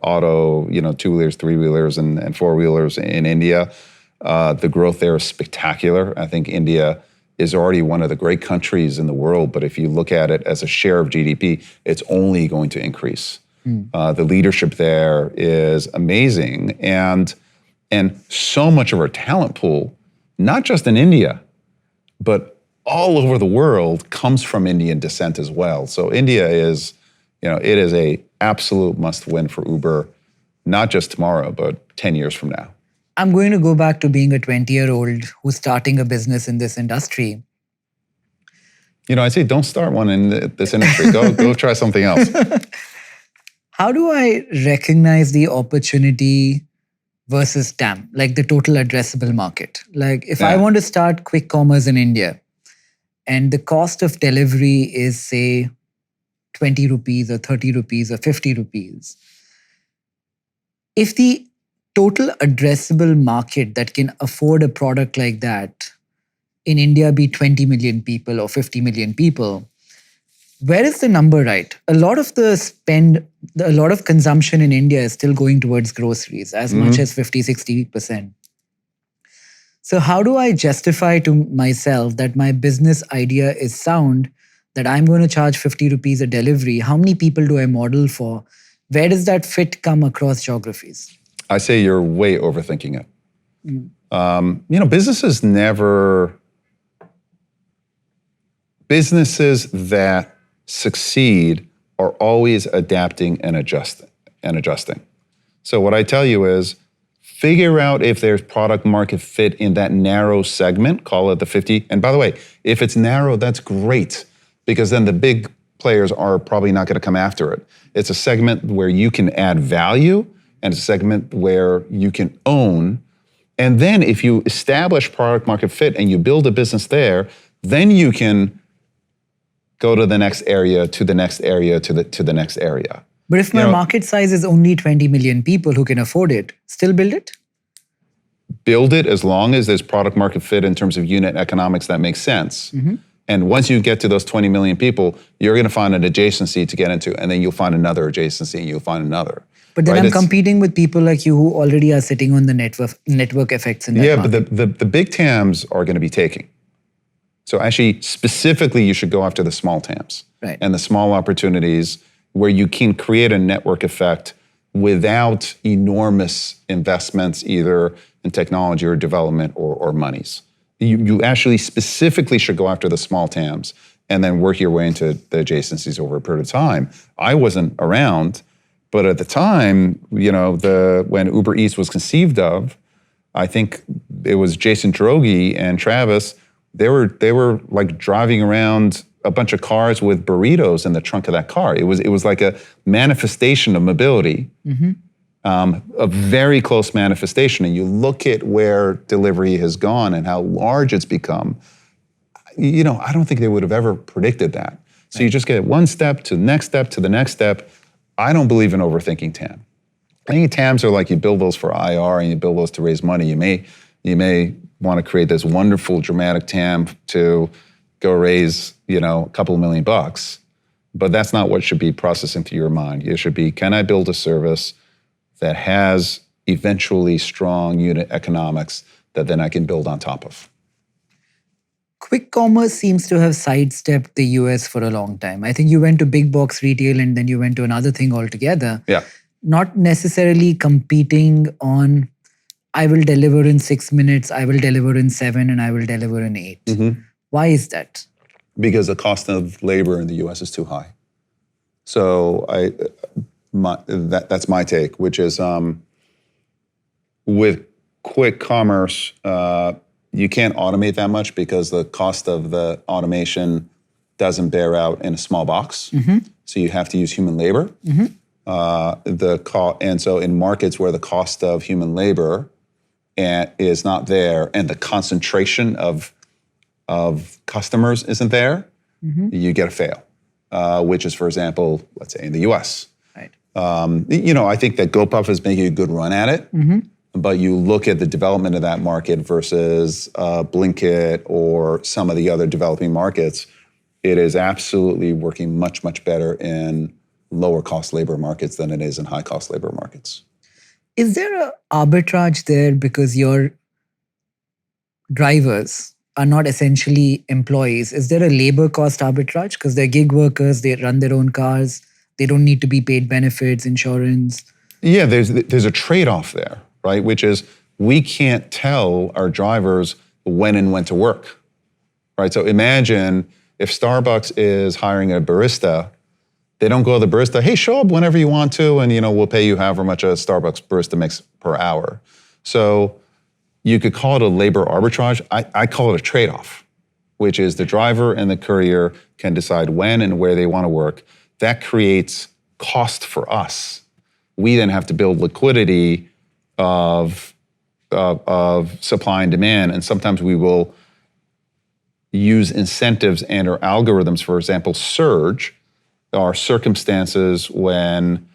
auto, two-wheelers, three-wheelers, and four-wheelers in India. The growth there is spectacular. I think India is already one of the great countries in the world, but if you look at it as a share of GDP, it's only going to increase. The leadership there is amazing, and so much of our talent pool, not just in India, but all over the world, comes from Indian descent as well. So India is, it is a absolute must-win for Uber, not just tomorrow, but 10 years from now. I'm going to go back to being a 20-year-old who's starting a business in this industry. I say don't start one in this industry. Go try something else. How do I recognize the opportunity versus TAM, like the total addressable market? Like if I want to start quick commerce in India and the cost of delivery is, say, 20 rupees or 30 rupees or 50 rupees, if the total addressable market that can afford a product like that in India be 20 million people or 50 million people, where is the number right? A lot of the spend, a lot of consumption in India is still going towards groceries, as much as 50, 60%. So how do I justify to myself that my business idea is sound, that I'm going to charge 50 rupees a delivery? How many people do I model for? Where does that fit come across geographies? I say you're way overthinking it. Businesses that succeed are always adapting and adjusting. So what I tell you is, figure out if there's product market fit in that narrow segment, call it the 50. And by the way, if it's narrow, that's great, because then the big players are probably not going to come after it. It's a segment where you can add value, and it's a segment where you can own. And then if you establish product market fit and you build a business there, then you can go to the next area, to the next area, to the next area. But if my market size is only 20 million people who can afford it, still build it? Build it as long as there's product market fit in terms of unit economics that makes sense. And once you get to those 20 million people, you're going to find an adjacency to get into, and then you'll find another adjacency, and you'll find another. But then I'm competing with people like you who already are sitting on the network effects in that market. But the big TAMs are going to be taking. So actually, specifically, you should go after the small TAMs and the small opportunities where you can create a network effect without enormous investments, either in technology or development or monies. You actually specifically should go after the small TAMs and then work your way into the adjacencies over a period of time. I wasn't around, but at the time, when Uber Eats was conceived of, I think it was Jason Droege and Travis. They were like driving around a bunch of cars with burritos in the trunk of that car. It was like a manifestation of mobility, a very close manifestation. And you look at where delivery has gone and how large it's become. I don't think they would have ever predicted that. So you just get one step to the next step to the next step. I don't believe in overthinking TAM. I think TAMs are like you build those for IR and you build those to raise money. You may want to create this wonderful dramatic TAM to go raise, a couple of $1 million, but that's not what should be processing through your mind. It should be, can I build a service that has eventually strong unit economics that then I can build on top of? Quick commerce seems to have sidestepped the US for a long time. I think you went to big box retail and then you went to another thing altogether. Yeah. Not necessarily competing on, I will deliver in 6 minutes, I will deliver in 7, and I will deliver in 8. Why is that? Because the cost of labor in the US is too high. So that's my take, which is with quick commerce, you can't automate that much because the cost of the automation doesn't bear out in a small box. So you have to use human labor. And so in markets where the cost of human labor is not there and the concentration of customers isn't there, you get a fail, which is, for example, let's say in the US. Right. I think that GoPuff is making a good run at it, but you look at the development of that market versus Blinkit or some of the other developing markets, it is absolutely working much, much better in lower cost labor markets than it is in high cost labor markets. Is there an arbitrage there because your drivers are not essentially employees? Is there a labor cost arbitrage? Because they're gig workers, they run their own cars, they don't need to be paid benefits, insurance. Yeah, there's a trade-off there, right? Which is we can't tell our drivers when to work, right? So imagine if Starbucks is hiring a barista, they don't go to the barista, hey, show up whenever you want to, and we'll pay you however much a Starbucks barista makes per hour. So you could call it a labor arbitrage. I call it a trade-off, which is the driver and the courier can decide when and where they want to work. That creates cost for us. We then have to build liquidity of supply and demand, and sometimes we will use incentives and or algorithms. For example, surge are circumstances when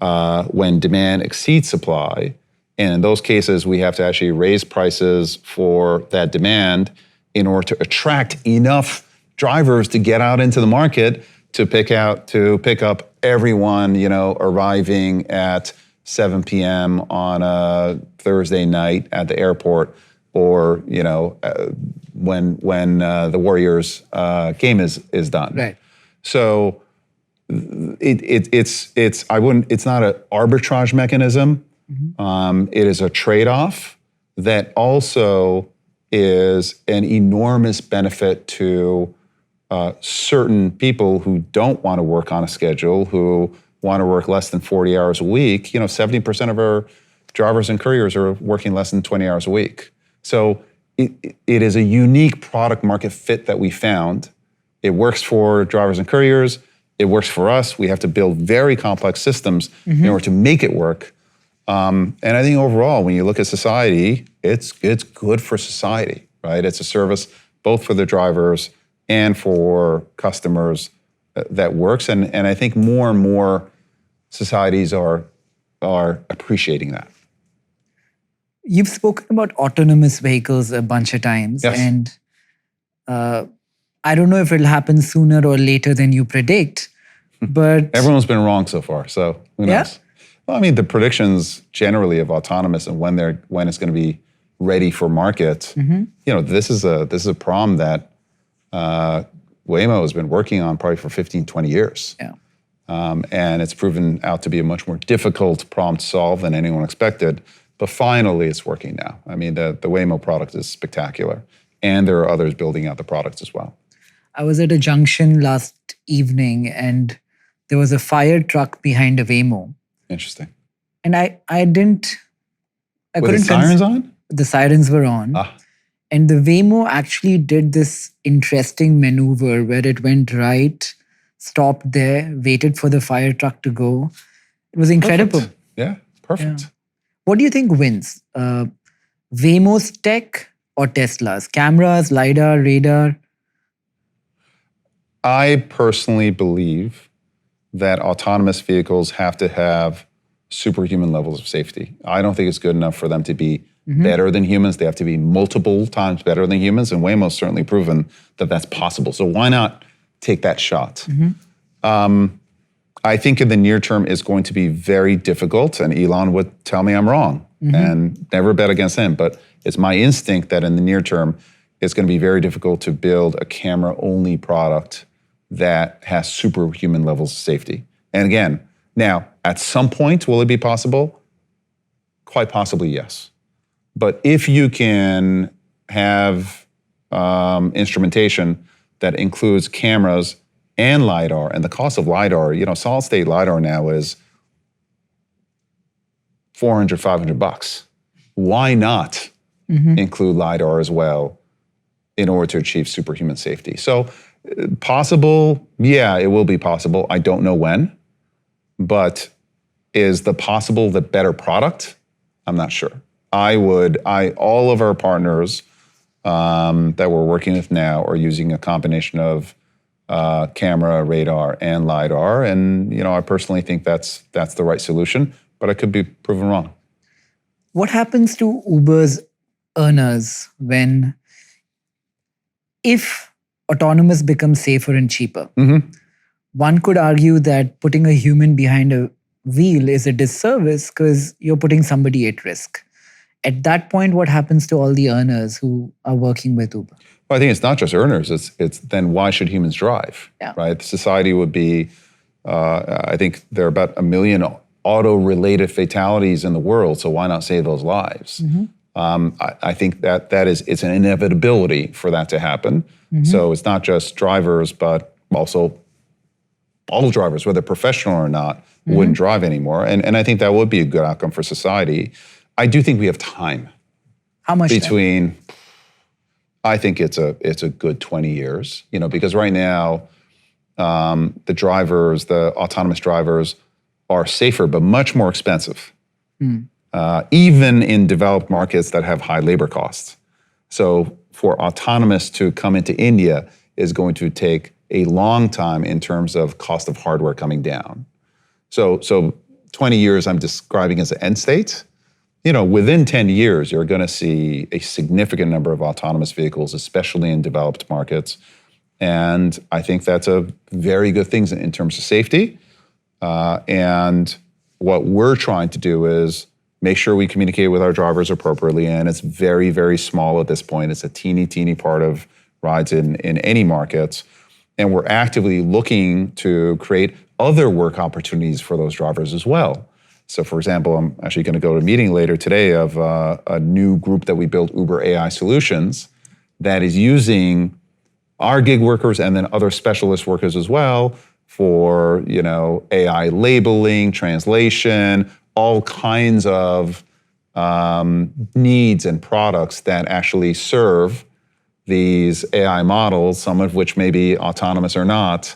demand exceeds supply. And in those cases, we have to actually raise prices for that demand in order to attract enough drivers to get out into the market to pick up everyone, arriving at 7 p.m. on a Thursday night at the airport, or when the Warriors game is done. Right. So it's not an arbitrage mechanism. It is a trade-off that also is an enormous benefit to certain people who don't want to work on a schedule, who want to work less than 40 hours a week. 70% of our drivers and couriers are working less than 20 hours a week. So it is a unique product market fit that we found. It works for drivers and couriers. it works for us. We have to build very complex systems in order to make it work. And I think overall, when you look at society, it's good for society, right? It's a service both for the drivers and for customers that works. And I think more and more societies are appreciating that. You've spoken about autonomous vehicles a bunch of times. Yes. And I don't know if it'll happen sooner or later than you predict, but... Everyone's been wrong so far, so who knows? Yeah? Well, I mean, the predictions generally of autonomous and when it's going to be ready for market, this is a problem that Waymo has been working on probably for 15, 20 years. Yeah. And it's proven out to be a much more difficult problem to solve than anyone expected. But finally, it's working now. I mean, the Waymo product is spectacular. And there are others building out the products as well. I was at a junction last evening and there was a fire truck behind a Waymo. Interesting. And I couldn't... Were the sirens on? The sirens were on. And the Waymo actually did this interesting maneuver where it went right, stopped there, waited for the fire truck to go. It was incredible. Perfect. Yeah, perfect. Yeah. What do you think wins? Waymo's tech or Tesla's? Cameras, LiDAR, radar? I personally believe that autonomous vehicles have to have superhuman levels of safety. I don't think it's good enough for them to be better than humans. They have to be multiple times better than humans, and Waymo's certainly proven that that's possible. So why not take that shot? I think in the near term it's going to be very difficult, and Elon would tell me I'm wrong, and never bet against him. But it's my instinct that in the near term, it's going to be very difficult to build a camera-only product that has superhuman levels of safety. And again, now, at some point, will it be possible? Quite possibly, yes. But if you can have instrumentation that includes cameras and LiDAR, and the cost of LiDAR, solid-state LiDAR now is $400, $500. Why not include LiDAR as well in order to achieve superhuman safety? So possible, yeah, it will be possible. I don't know when, but is the possible the better product? I'm not sure. All of our partners that we're working with now are using a combination of camera, radar, and LiDAR. And, I personally think that's the right solution, but I could be proven wrong. What happens to Uber's earners if autonomous becomes safer and cheaper? One could argue that putting a human behind a wheel is a disservice because you're putting somebody at risk. At that point, what happens to all the earners who are working with Uber? Well, I think it's not just earners. It's then why should humans drive, right? Society would be, I think there are about 1 million auto-related fatalities in the world, so why not save those lives? I think it's an inevitability for that to happen. So it's not just drivers, but also all drivers, whether professional or not, wouldn't drive anymore. And I think that would be a good outcome for society. I do think we have time. How much between time? I think it's a good 20 years, because right now the autonomous drivers are safer but much more expensive. Even in developed markets that have high labor costs. So for autonomous to come into India is going to take a long time in terms of cost of hardware coming down. So 20 years I'm describing as an end state. Within 10 years, you're going to see a significant number of autonomous vehicles, especially in developed markets. And I think that's a very good thing in terms of safety. And what we're trying to do is make sure we communicate with our drivers appropriately. And it's very, very small at this point. It's a teeny, teeny part of rides in any markets. And we're actively looking to create other work opportunities for those drivers as well. So for example, I'm actually going to go to a meeting later today of a new group that we built, Uber AI Solutions, that is using our gig workers and then other specialist workers as well for, AI labeling, translation, all kinds of needs and products that actually serve these AI models, some of which may be autonomous or not,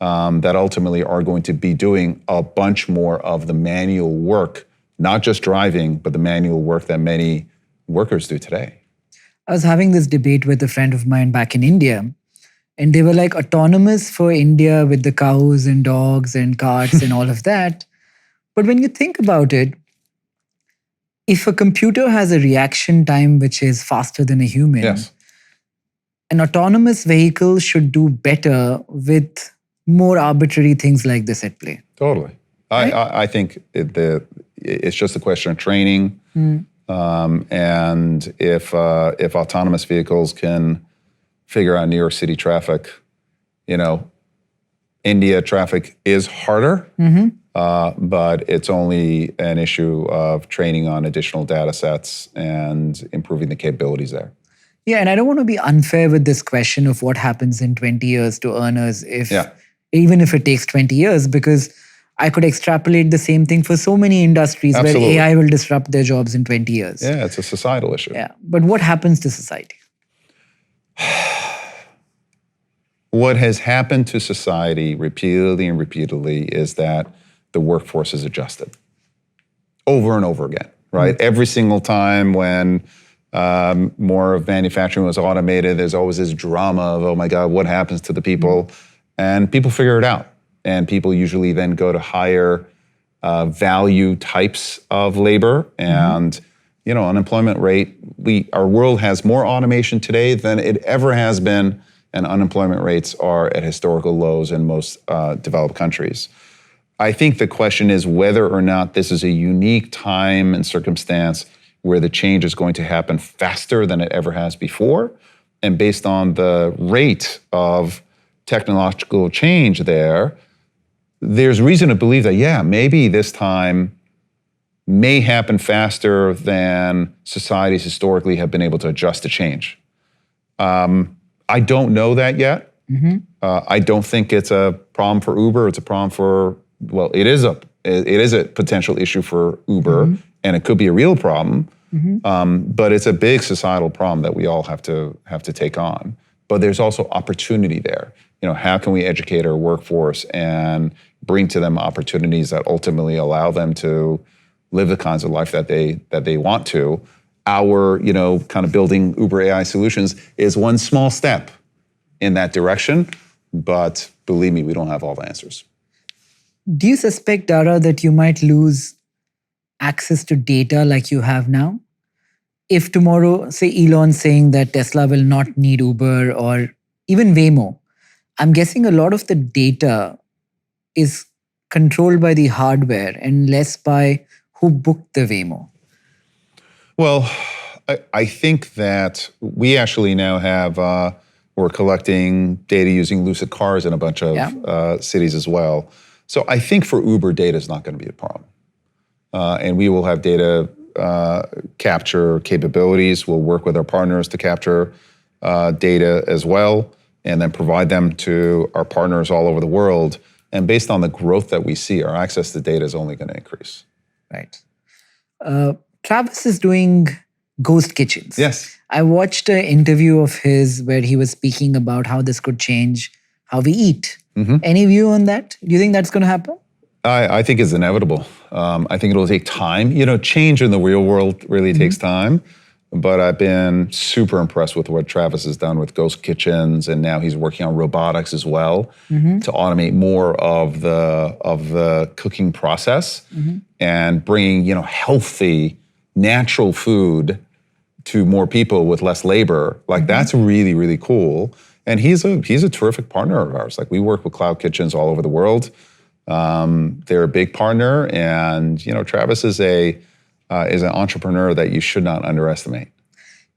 that ultimately are going to be doing a bunch more of the manual work, not just driving, but the manual work that many workers do today. I was having this debate with a friend of mine back in India, and they were like autonomous for India with the cows and dogs and carts and all of that. But when you think about it, if a computer has a reaction time which is faster than a human, Yes. an autonomous vehicle should do better with more arbitrary things like this at play. Totally. Right? I think it's just a question of training. And if autonomous vehicles can figure out New York City traffic, India traffic is harder, but it's only an issue of training on additional data sets and improving the capabilities there. Yeah, and I don't want to be unfair with this question of what happens in 20 years to earners even if it takes 20 years, because I could extrapolate the same thing for so many industries Absolutely. where AI will disrupt their jobs in 20 years. Yeah, it's a societal issue. Yeah, but what happens to society? What has happened to society repeatedly is that the workforce is adjusted over and over again, right? Every single time when more of manufacturing was automated, there's always this drama of, oh my God, what happens to the people? And people figure it out. And people usually then go to higher value types of labor. And, unemployment rate, our world has more automation today than it ever has been. And unemployment rates are at historical lows in most developed countries. I think the question is whether or not this is a unique time and circumstance where the change is going to happen faster than it ever has before. And based on the rate of technological change there's reason to believe that, maybe this time may happen faster than societies historically have been able to adjust to change. I don't know that yet. I don't think it's a problem for Uber. It's a problem for, it is a potential issue for Uber, and it could be a real problem. But it's a big societal problem that we all have to take on. But there's also opportunity there. How can we educate our workforce and bring to them opportunities that ultimately allow them to live the kinds of life that they want to? Our, kind of building Uber AI solutions is one small step in that direction. But believe me, we don't have all the answers. Do you suspect, Dara, that you might lose access to data like you have now? If tomorrow, say Elon's saying that Tesla will not need Uber or even Waymo, I'm guessing a lot of the data is controlled by the hardware and less by who booked the Waymo. Well, I think that we actually now have, we're collecting data using Lucid Cars in a bunch of cities as well. So I think for Uber, data is not going to be a problem. And we will have data capture capabilities. We'll work with our partners to capture data as well, and then provide them to our partners all over the world. And based on the growth that we see, our access to data is only going to increase. Right. Travis is doing ghost kitchens. Yes. I watched an interview of his where he was speaking about how this could change how we eat. Any view on that? Do you think that's going to happen? I think it's inevitable. I think it'll take time. Change in the real world really takes time. But I've been super impressed with what Travis has done with ghost kitchens, and now he's working on robotics as well to automate more of the cooking process and bringing healthy, natural food to more people with less labor. Like that's really, really cool. And he's a terrific partner of ours. Like we work with cloud kitchens all over the world. They're a big partner, and Travis is an entrepreneur that you should not underestimate.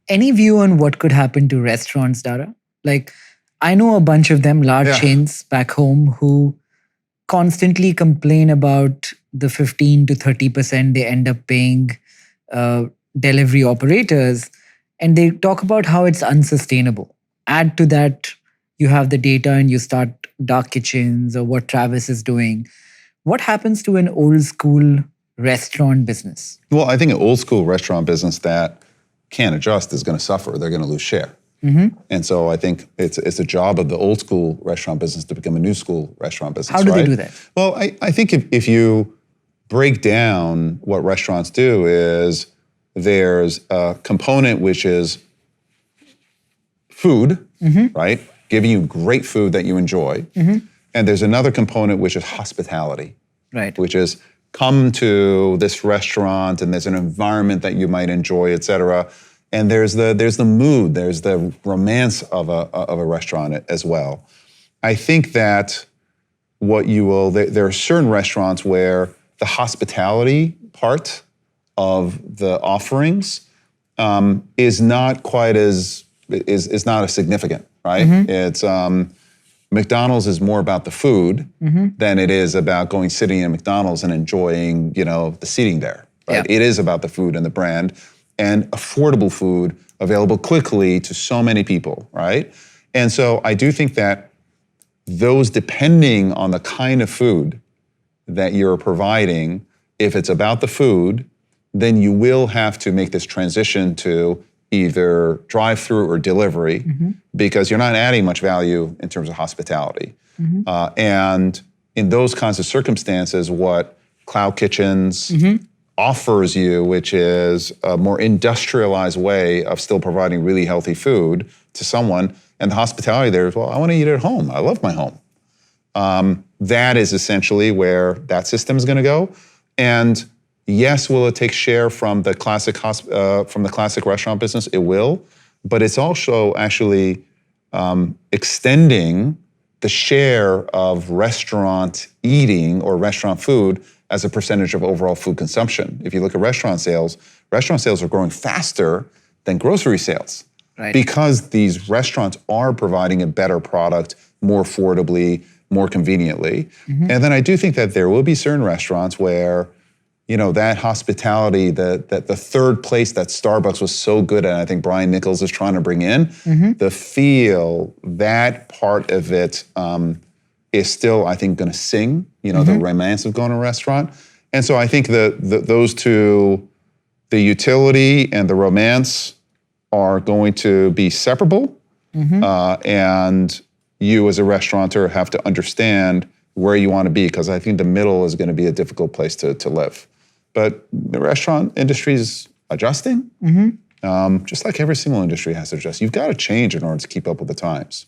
Any view on what could happen to restaurants, Dara? Like, I know a bunch of them, large chains back home, who constantly complain about the 15 to 30% they end up paying delivery operators, and they talk about how it's unsustainable. Add to that, you have the data and you start dark kitchens or what Travis is doing. What happens to an old school restaurant business? Well, I think an old school restaurant business that can't adjust is going to suffer. They're going to lose share. And so I think it's a job of the old school restaurant business to become a new school restaurant business. How do they right? do that? Well, I think if you break down what restaurants do is there's a component which is food, right? Giving you great food that you enjoy. And there's another component which is hospitality, Right. which is come to this restaurant and there's an environment that you might enjoy, et cetera. And there's the mood, there's the romance of a restaurant as well. I think that there are certain restaurants where the hospitality part of the offerings is not quite as not as significant, right? It's McDonald's is more about the food than it is about sitting in McDonald's and enjoying, the seating there. Right? Yeah. It is about the food and the brand and affordable food available quickly to so many people, right? And so I do think that those, depending on the kind of food that you're providing, if it's about the food, then you will have to make this transition to either drive-through or delivery because you're not adding much value in terms of hospitality. And in those kinds of circumstances, what cloud kitchens offers you, which is a more industrialized way of still providing really healthy food to someone, and the hospitality there is, well, I want to eat at home. I love my home. That is essentially where that system is going to go. And yes, will it take share from the classic restaurant business? It will, but it's also actually extending the share of restaurant eating or restaurant food as a percentage of overall food consumption. If you look at restaurant sales are growing faster than grocery sales. Right. Because these restaurants are providing a better product more affordably, more conveniently. And then I do think that there will be certain restaurants where, that hospitality, the third place that Starbucks was so good at, I think Brian Nichols is trying to bring in, the feel, that part of it is still, I think, going to sing, the romance of going to a restaurant. And so I think those two, the utility and the romance, are going to be separable. And you as a restaurateur have to understand where you want to be, because I think the middle is going to be a difficult place to live. But the restaurant industry is adjusting, just like every single industry has to adjust. You've got to change in order to keep up with the times.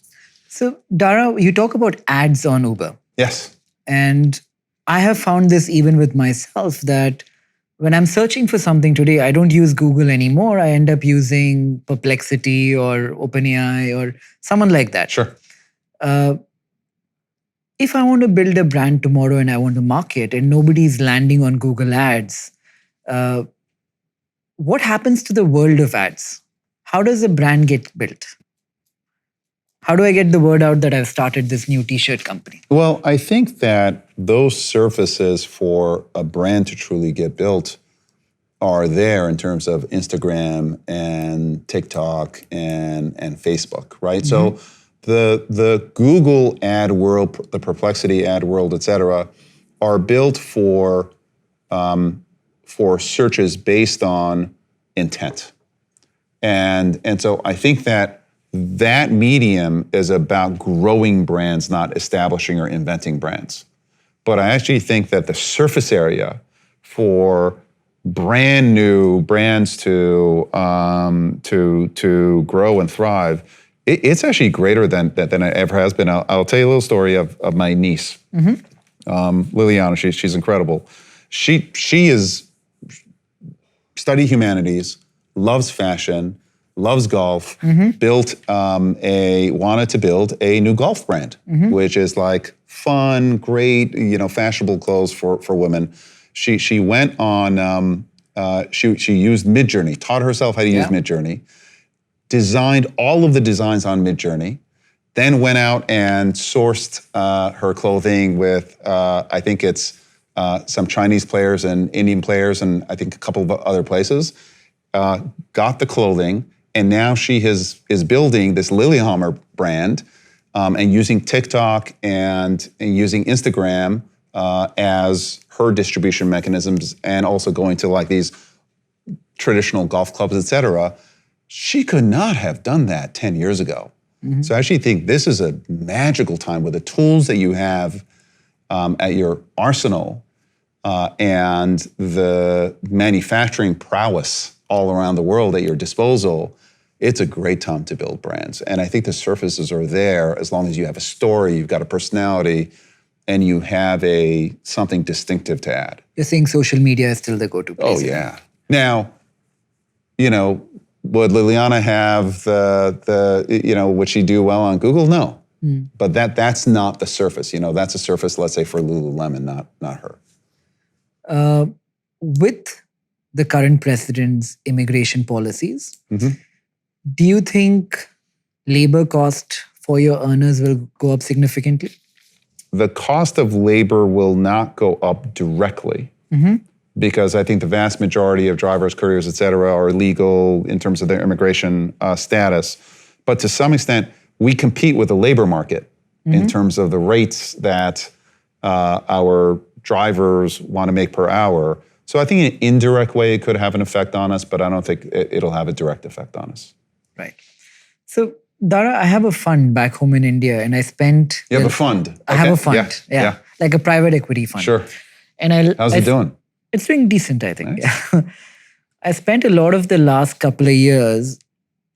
So, Dara, you talk about ads on Uber. Yes. And I have found this even with myself, that when I'm searching for something today, I don't use Google anymore. I end up using Perplexity or OpenAI or someone like that. Sure. If I want to build a brand tomorrow and I want to market and nobody's landing on Google Ads, what happens to the world of ads? How does a brand get built? How do I get the word out that I've started this new t-shirt company? Well, I think that those surfaces for a brand to truly get built are there in terms of Instagram and TikTok and Facebook, right? So the Google ad world, the Perplexity ad world, et cetera, are built for searches based on intent. And so I think that medium is about growing brands, not establishing or inventing brands. But I actually think that the surface area for brand new brands to grow and thrive, it's actually greater than it ever has been. I'll tell you a little story of my niece, Liliana. She's incredible. She is studied humanities, loves fashion, loves golf, wanted to build a new golf brand, which is like fun, great, fashionable clothes for women. She went on, she used Midjourney, taught herself how to use Midjourney, designed all of the designs on Midjourney, then went out and sourced her clothing with, I think it's some Chinese players and Indian players and I think a couple of other places, got the clothing, and now she is building this Lillehammer brand and using TikTok and using Instagram as her distribution mechanisms, and also going to like these traditional golf clubs, et cetera. she could not have done that 10 years ago. So I actually think this is a magical time with the tools that you have at your arsenal and the manufacturing prowess all around the world at your disposal. It's a great time to build brands. And I think the surfaces are there as long as you have a story, you've got a personality, and you have something distinctive to add. You're saying social media is still the go-to place. Oh, yeah. Now, would Liliana have would she do well on Google? No. But that's not the surface. That's a surface, let's say, for Lululemon, not her. With the current president's immigration policies, do you think labor cost for your earners will go up significantly? The cost of labor will not go up directly. Because I think the vast majority of drivers, couriers, et cetera, are legal in terms of their immigration status. But to some extent, we compete with the labor market in terms of the rates that our drivers want to make per hour. So I think in an indirect way, it could have an effect on us, but I don't think it'll have a direct effect on us. Right. So, Dara, I have a fund back home in India, and I spent... You have a fund? I have a fund, yeah. Like a private equity fund. Sure. And how's it doing? It's doing decent, I think. Nice. I spent a lot of the last couple of years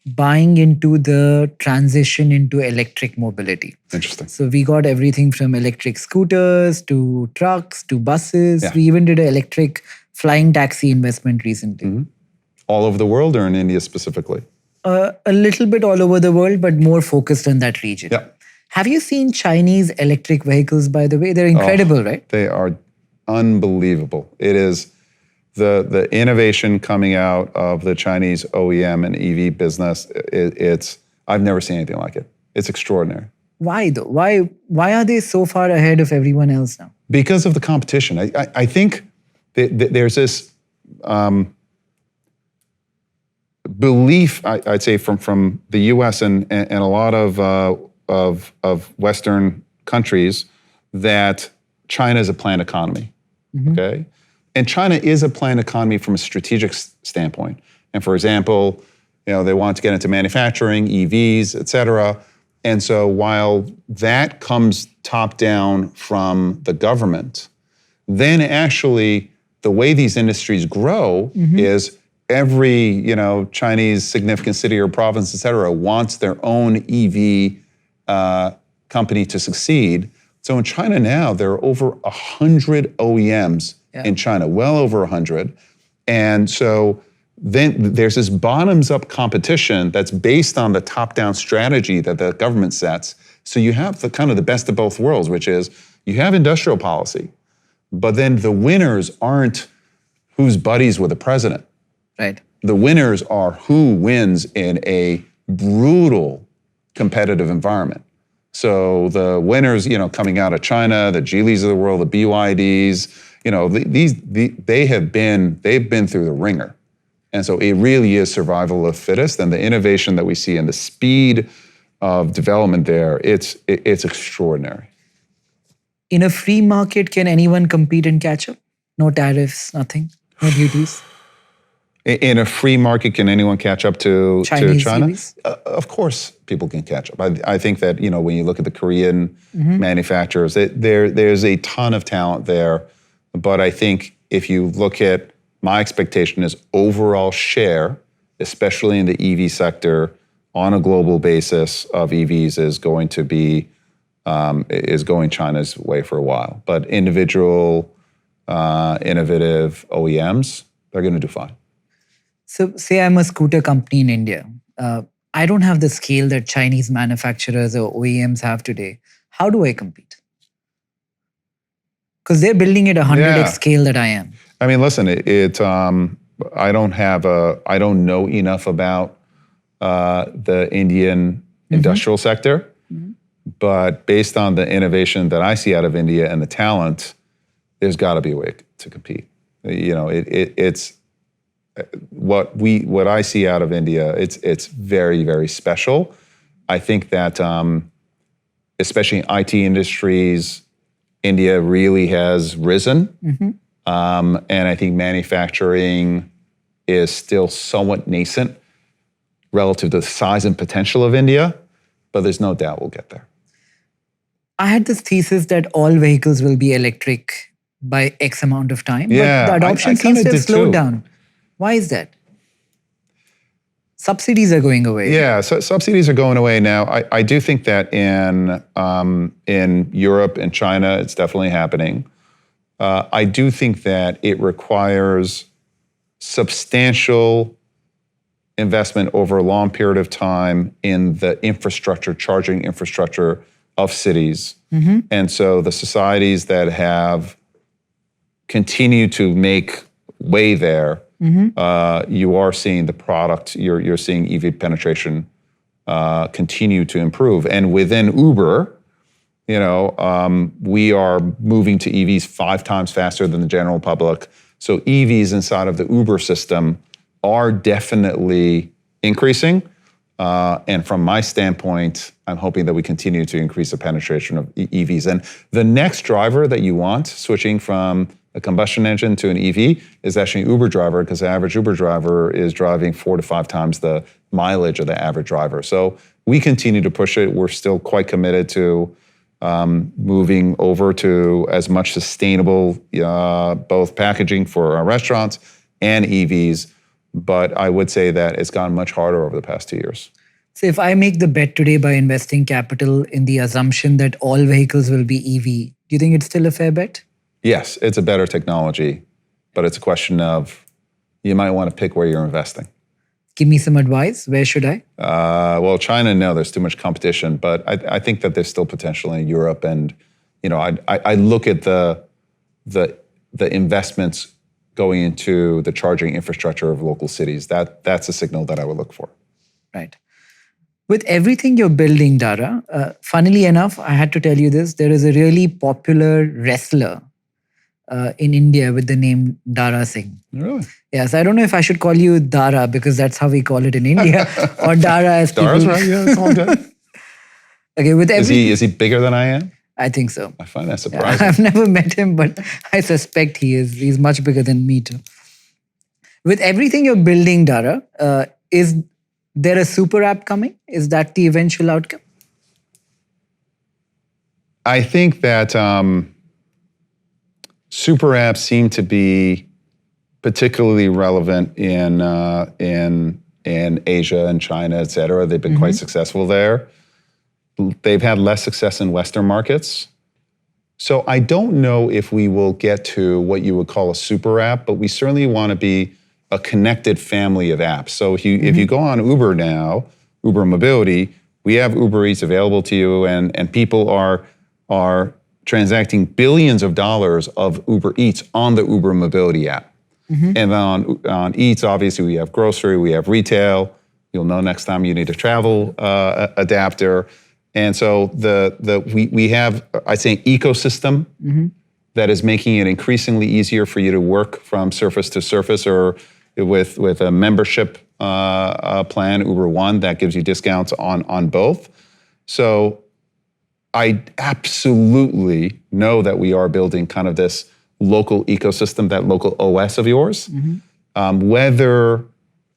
buying into the transition into electric mobility. Interesting. So we got everything from electric scooters to trucks to buses. Yeah. We even did an electric flying taxi investment recently. All over the world or in India specifically? A little bit all over the world, but more focused on that region. Yeah. Have you seen Chinese electric vehicles, by the way? They're incredible, right? They are unbelievable. It is the innovation coming out of the Chinese OEM and EV business. I've never seen anything like it. It's extraordinary. Why though? Why are they so far ahead of everyone else now? Because of the competition. I think there's this belief, I'd say, from the U.S. and a lot of Western countries that China is a planned economy. Okay, and China is a planned economy from a strategic standpoint. And for example, they want to get into manufacturing, EVs, et cetera. And so while that comes top down from the government, then actually the way these industries grow is every Chinese significant city or province, et cetera, wants their own EV company to succeed. So in China now, there are over 100 OEMs in China, well over 100. And so then there's this bottoms-up competition that's based on the top-down strategy that the government sets. So you have the kind of the best of both worlds, which is you have industrial policy, but then the winners aren't who's buddies with the president. Right. The winners are who wins in a brutal competitive environment. So the winners, coming out of China, the Geelys of the world, the BYDs, they've been through the ringer. And so it really is survival of the fittest, and the innovation that we see and the speed of development there, it's extraordinary. In a free market, can anyone compete and catch up? No tariffs, nothing, no duties? In a free market, can anyone catch up to Chinese China? EVs? Of course, people can catch up. I think that when you look at the Korean manufacturers, there's a ton of talent there. But I think if you look at my expectation is overall share, especially in the EV sector, on a global basis of EVs is going to be going China's way for a while. But individual, innovative OEMs, they're going to do fine. So say I'm a scooter company in India. I don't have the scale that Chinese manufacturers or OEMs have today. How do I compete? Because they're building at 100x scale that I am. I mean, listen, I don't know enough about the Indian industrial sector, but based on the innovation that I see out of India and the talent, there's got to be a way to compete. It's what I see out of India. It's very, very special. I think that especially in IT industries, India really has risen. And I think manufacturing is still somewhat nascent. relative to the size and potential of India, but there's no doubt we'll get there. I had this thesis that all vehicles will be electric by X amount of time, Yeah, but the adoption I seems to kinda have did slowed too. down. Why is that? Subsidies are going away. Yeah, so subsidies are going away now. I do think that in Europe and China, it's definitely happening. I do think that it requires substantial investment over a long period of time in the infrastructure, charging infrastructure of cities. And so the societies that have continued to make way there, you are seeing the product, you're seeing EV penetration continue to improve. And within Uber, we are moving to EVs 5 times faster than the general public. So EVs inside of the Uber system are definitely increasing. And from my standpoint, I'm hoping that we continue to increase the penetration of EVs. And the next driver that you want, switching from a combustion engine to an EV, is actually an Uber driver, because the average Uber driver is driving 4 to 5 times the mileage of the average driver. So we continue to push it. We're still quite committed to moving over to as much sustainable both packaging for our restaurants and EVs. But I would say that it's gotten much harder over the past 2 years. So if I make the bet today by investing capital in the assumption that all vehicles will be EV, do you think it's still a fair bet? Yes, it's a better technology, but it's a question of you might want to pick where you're investing. Give me some advice. Where should I? Well, China, no, there's too much competition, but I think that there's still potential in Europe. And I look at the investments going into the charging infrastructure of local cities. That's a signal that I would look for. Right. With everything you're building, Dara, funnily enough, I had to tell you this, there is a really popular wrestler in India with the name Dara Singh. Really? Yes, I don't know if I should call you Dara because that's how we call it in India, or Dara as people. Dara's right, yeah, it's all good. Okay, with everything. Is he bigger than I am? I think so. I find that Yeah, surprising. I've never met him, but I suspect he is. He's much bigger than me too. With everything you're building, Dara, is there a super app coming? Is that the eventual outcome? I think that super apps seem to be particularly relevant in Asia and China, et cetera. They've been quite successful there. They've had less success in Western markets. So I don't know if we will get to what you would call a super app, but we certainly want to be a connected family of apps. So if you go on Uber now, Uber Mobility, we have Uber Eats available to you, and people are transacting billions of dollars of Uber Eats on the Uber Mobility app. And on Eats, obviously, we have grocery, we have retail. You'll know next time you need a travel adapter. And so we have, I'd say, an ecosystem that is making it increasingly easier for you to work from surface to surface, or with a membership plan, Uber One, that gives you discounts on both. So I absolutely know that we are building kind of this local ecosystem, that local OS of yours. Whether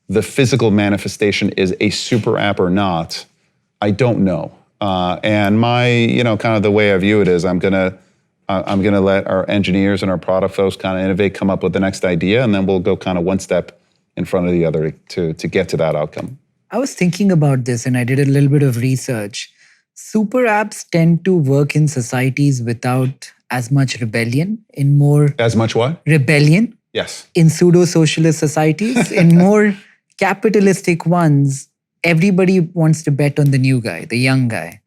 the physical manifestation is a super app or not, I don't know. And my, kind of the way I view it is I'm gonna let our engineers and our product folks kind of innovate, come up with the next idea, and then we'll go kind of one step in front of the other to get to that outcome. I was thinking about this and I did a little bit of research. Super apps tend to work in societies without as much rebellion, in more As much what? rebellion Yes. in pseudo-socialist societies. In more capitalistic ones, everybody wants to bet on the new guy, the young guy.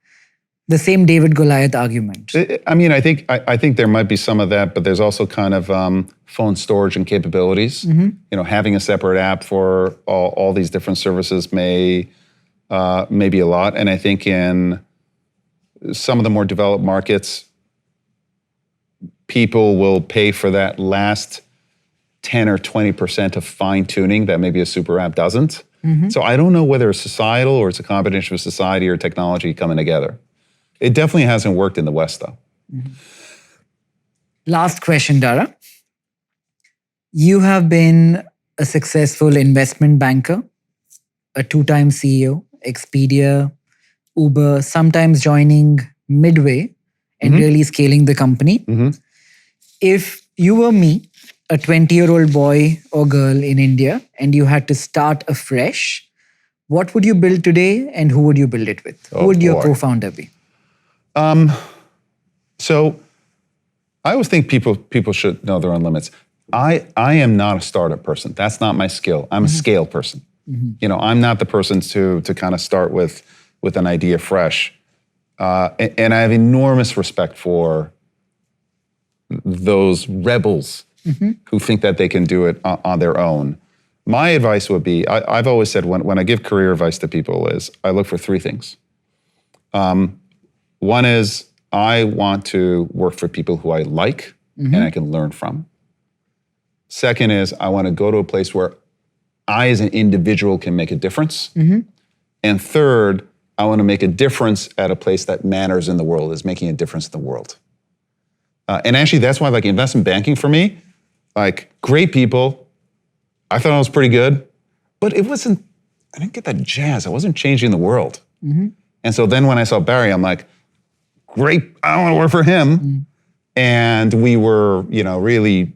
The same David Goliath argument. I mean, I think there might be some of that, but there's also kind of phone storage and capabilities. Having a separate app for all these different services may be a lot. And I think in some of the more developed markets, people will pay for that last 10 or 20% of fine tuning that maybe a super app doesn't. So I don't know whether it's societal or it's a combination of society or technology coming together. It definitely hasn't worked in the West, though. Last question, Dara. You have been a successful investment banker. a 2-time CEO, Expedia, Uber, sometimes joining midway and really scaling the company. If you were me, a 20-year-old boy or girl in India, and you had to start afresh, what would you build today and who would you build it with? Who would your co-founder be? So I always think people should know their own limits. I am not a startup person. That's not my skill. I'm a scale person. I'm not the person to kind of start with an idea fresh. And I have enormous respect for those rebels who think that they can do it on their own. My advice would be, I've always said when I give career advice to people is I look for 3 things. One is I want to work for people who I like and I can learn from. Second is I want to go to a place where I as an individual can make a difference. And third, I want to make a difference at a place that matters in the world, is making a difference in the world. And actually that's why like investment banking for me, like great people, I thought I was pretty good, but I didn't get that jazz. I wasn't changing the world. And so then when I saw Barry, I'm like, great, I want to work for him. And we were, really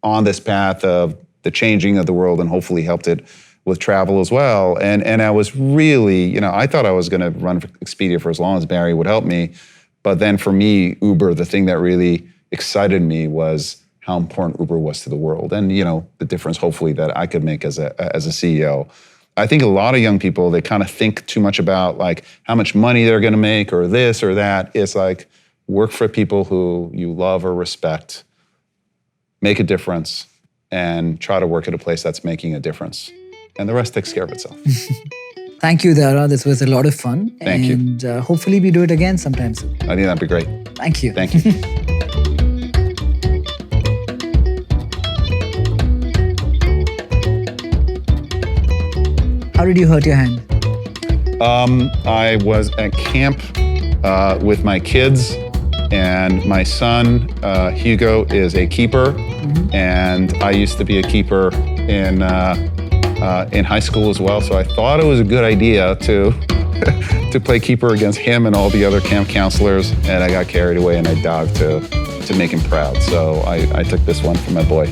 on this path of the changing of the world and hopefully helped it with travel as well. And I was really, I thought I was going to run Expedia for as long as Barry would help me. But then for me, Uber, the thing that really excited me was how important Uber was to the world. And, the difference hopefully that I could make as a CEO. I think a lot of young people, they kind of think too much about like how much money they're going to make or this or that. It's like work for people who you love or respect, make a difference, and try to work at a place that's making a difference. And the rest takes care of itself. Thank you, Dara. This was a lot of fun. Thank you. And hopefully we do it again sometime soon. I think that'd be great. Thank you. Thank you. How did you hurt your hand? I was at camp with my kids, and my son, Hugo, is a keeper. And I used to be a keeper in high school as well. So I thought it was a good idea to play keeper against him and all the other camp counselors. And I got carried away and I dived to make him proud. So I took this one from my boy.